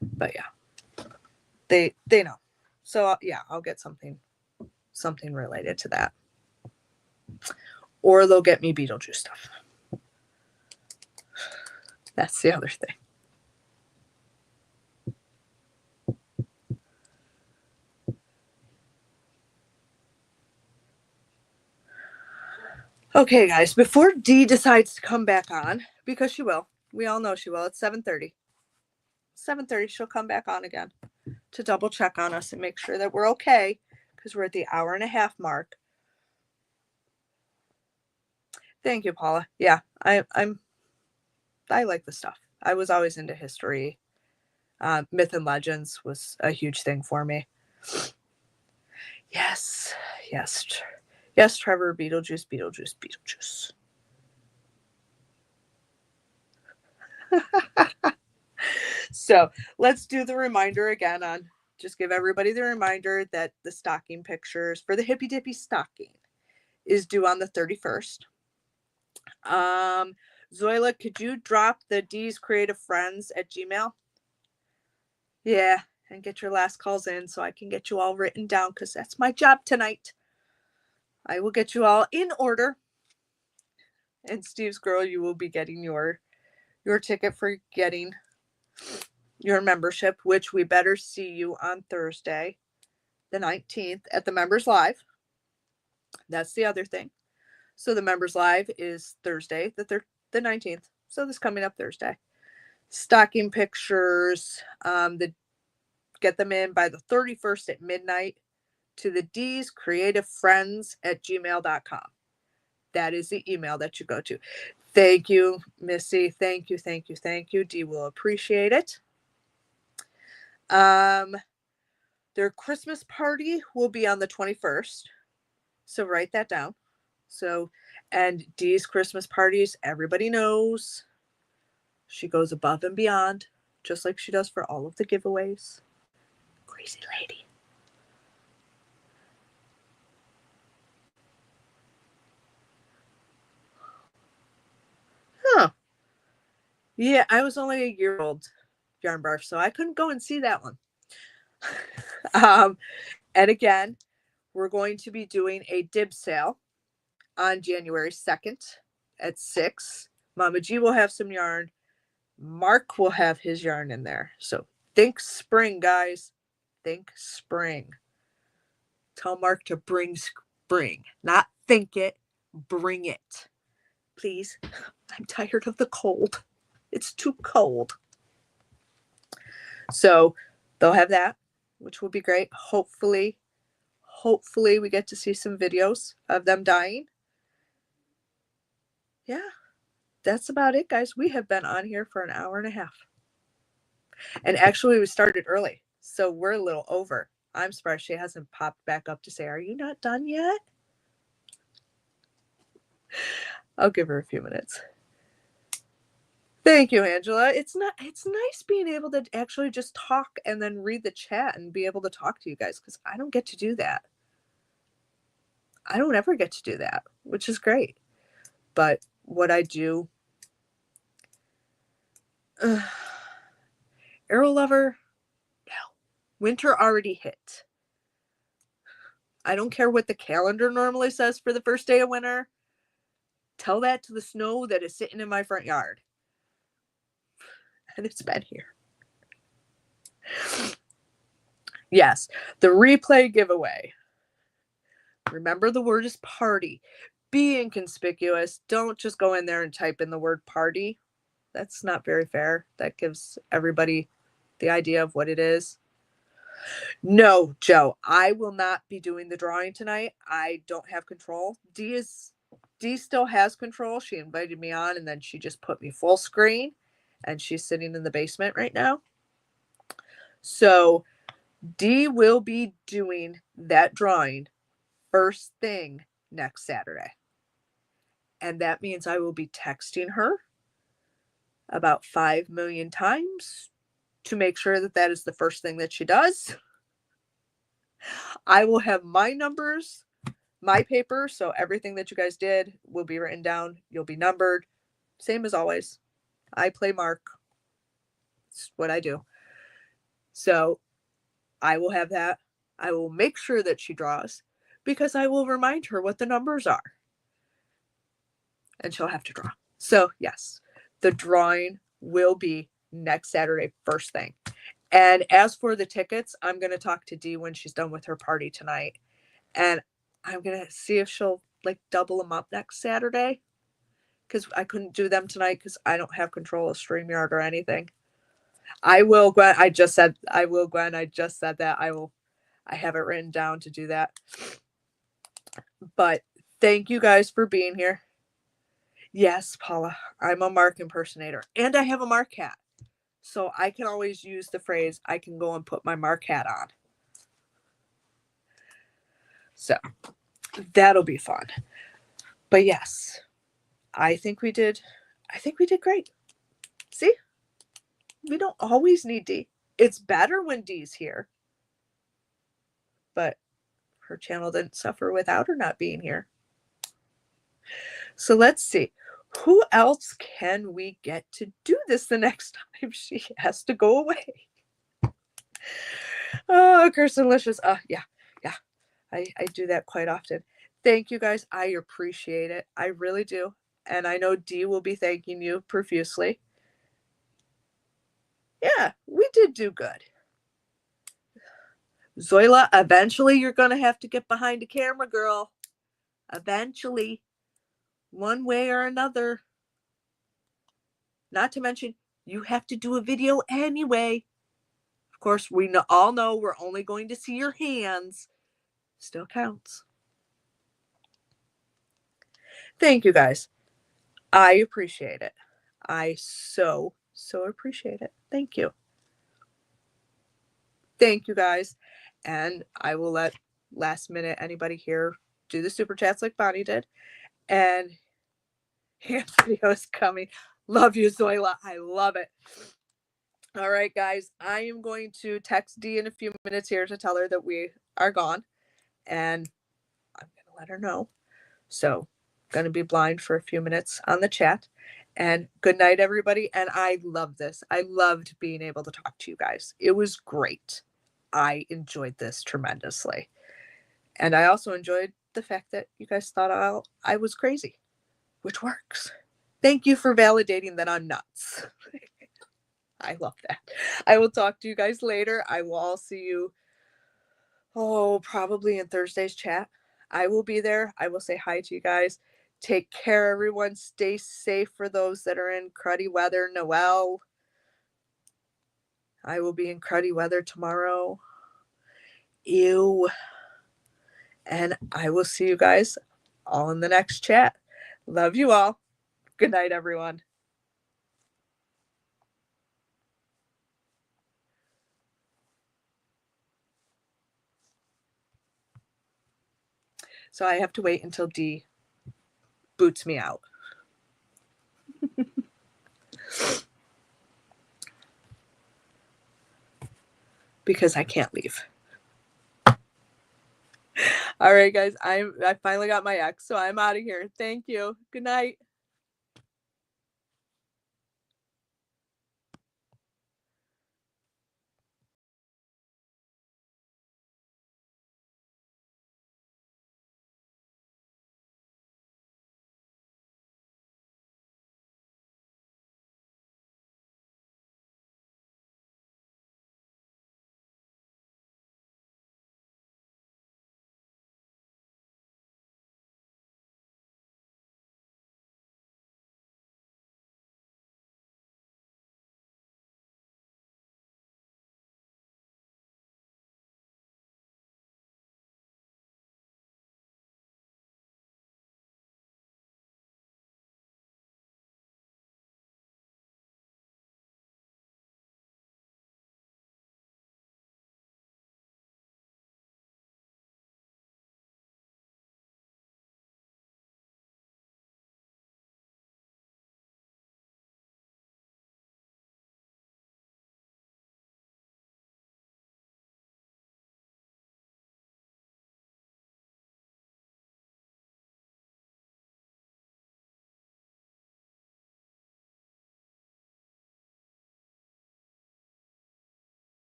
But yeah, they know. So yeah, I'll get something related to that. Or they'll get me Beetlejuice stuff. That's the other thing. Okay, guys, before Dee decides to come back on, because she will. We all know she will. It's 7:30. 7:30, she'll come back on again to double check on us and make sure that we're okay, because we're at the hour and a half mark. Thank you, Paula. Yeah, I like the stuff. I was always into history. Myth and legends was a huge thing for me. Yes, Trevor, Beetlejuice. So let's do the reminder again on, just give everybody the reminder that the stocking pictures for the Hippy Dippy stocking is due on the 31st. Zoila, could you drop the deescreativefriends at Gmail? Yeah, and get your last calls in so I can get you all written down, because that's my job tonight. I will get you all in order. And Steve's girl, you will be getting your ticket for getting your membership, which we better see you on Thursday, the 19th, at the Members Live. That's the other thing. So the Members Live is Thursday, the 19th. So this coming up Thursday. Stocking pictures, get them in by the 31st at midnight to the deescreativefriends@gmail.com. That is the email that you go to. Thank you, Missy. Thank you. Dee will appreciate it. Their Christmas party will be on the 21st. So write that down. So, and Dee's Christmas parties, everybody knows she goes above and beyond, just like she does for all of the giveaways. Crazy lady. Huh. Yeah, I was only a year old, Yarn Barf, so I couldn't go and see that one. And again, we're going to be doing a dib sale on January 2nd at 6. Mama G will have some yarn. Mark will have his yarn in there. So think spring, guys. Think spring. Tell Mark to bring spring. Not think it, bring it. Please. I'm tired of the cold. It's too cold. So they'll have that, which will be great. Hopefully we get to see some videos of them dying. Yeah, that's about it, guys. We have been on here for an hour and a half. And actually, we started early, so we're a little over. I'm surprised she hasn't popped back up to say, are you not done yet? I'll give her a few minutes. Thank you, Angela. It's nice being able to actually just talk and then read the chat and be able to talk to you guys, because I don't get to do that. I don't ever get to do that, which is great. But what I do, Arrow Lover, no. Winter already hit. I don't care what the calendar normally says for the first day of winter. Tell that to the snow that is sitting in my front yard. And it's been here. Yes, the replay giveaway. Remember, the word is party. Be inconspicuous. Don't just go in there and type in the word party. That's not very fair. That gives everybody the idea of what it is. No, Joe, I will not be doing the drawing tonight. I don't have control. Dee still has control. She invited me on and then she just put me full screen, and she's sitting in the basement right now. So Dee will be doing that drawing first thing next Saturday. And that means I will be texting her about 5 million times to make sure that that is the first thing that she does. I will have my numbers, my paper, so everything that you guys did will be written down. You'll be numbered. Same as always. I play mark. It's what I do. So I will have that. I will make sure that she draws, because I will remind her what the numbers are. And she'll have to draw. So yes, the drawing will be next Saturday, first thing. And as for the tickets, I'm going to talk to Dee when she's done with her party tonight. And I'm going to see if she'll like double them up next Saturday, because I couldn't do them tonight because I don't have control of StreamYard or anything. I will, Gwen. I just said I will, Gwen. I just said that. I have it written down to do that. But thank you guys for being here. Yes, Paula, I'm a Mark impersonator, and I have a Mark hat. So I can always use the phrase, I can go and put my Mark hat on. So that'll be fun. But yes, I think we did great. See? We don't always need Dee. It's better when Dee's here. But her channel didn't suffer without her not being here. So let's see. Who else can we get to do this the next time she has to go away? Oh, Kirsten Licious. Yeah. I do that quite often. Thank you guys. I appreciate it. I really do. And I know Dee will be thanking you profusely. Yeah, we did do good. Zoila, eventually you're going to have to get behind a camera, girl. Eventually. One way or another. Not to mention, you have to do a video anyway. Of course, we all know we're only going to see your hands. Still counts. Thank you, guys. I appreciate it. I so appreciate it. Thank you. Thank you, guys. And I will let last minute anybody here do the super chats like Bonnie did. And hand video is coming. Love you, Zoila. I love it. All right, guys. I am going to text Dee in a few minutes here to tell her that we are gone. And I'm going to let her know. So, going to be blind for a few minutes on the chat. And good night, everybody. And I love this. I loved being able to talk to you guys. It was great. I enjoyed this tremendously. And I also enjoyed the fact that you guys thought I was crazy, which works. Thank you for validating that I'm nuts. I love that. I will talk to you guys later. I will all see you, probably in Thursday's chat. I will be there. I will say hi to you guys. Take care, everyone. Stay safe for those that are in cruddy weather. Noel. I will be in cruddy weather tomorrow. Ew. And I will see you guys all in the next chat. Love you all. Good night, everyone. So I have to wait until Dee boots me out. Because I can't leave. All right, guys, I finally got my X, so I'm out of here. Thank you. Good night.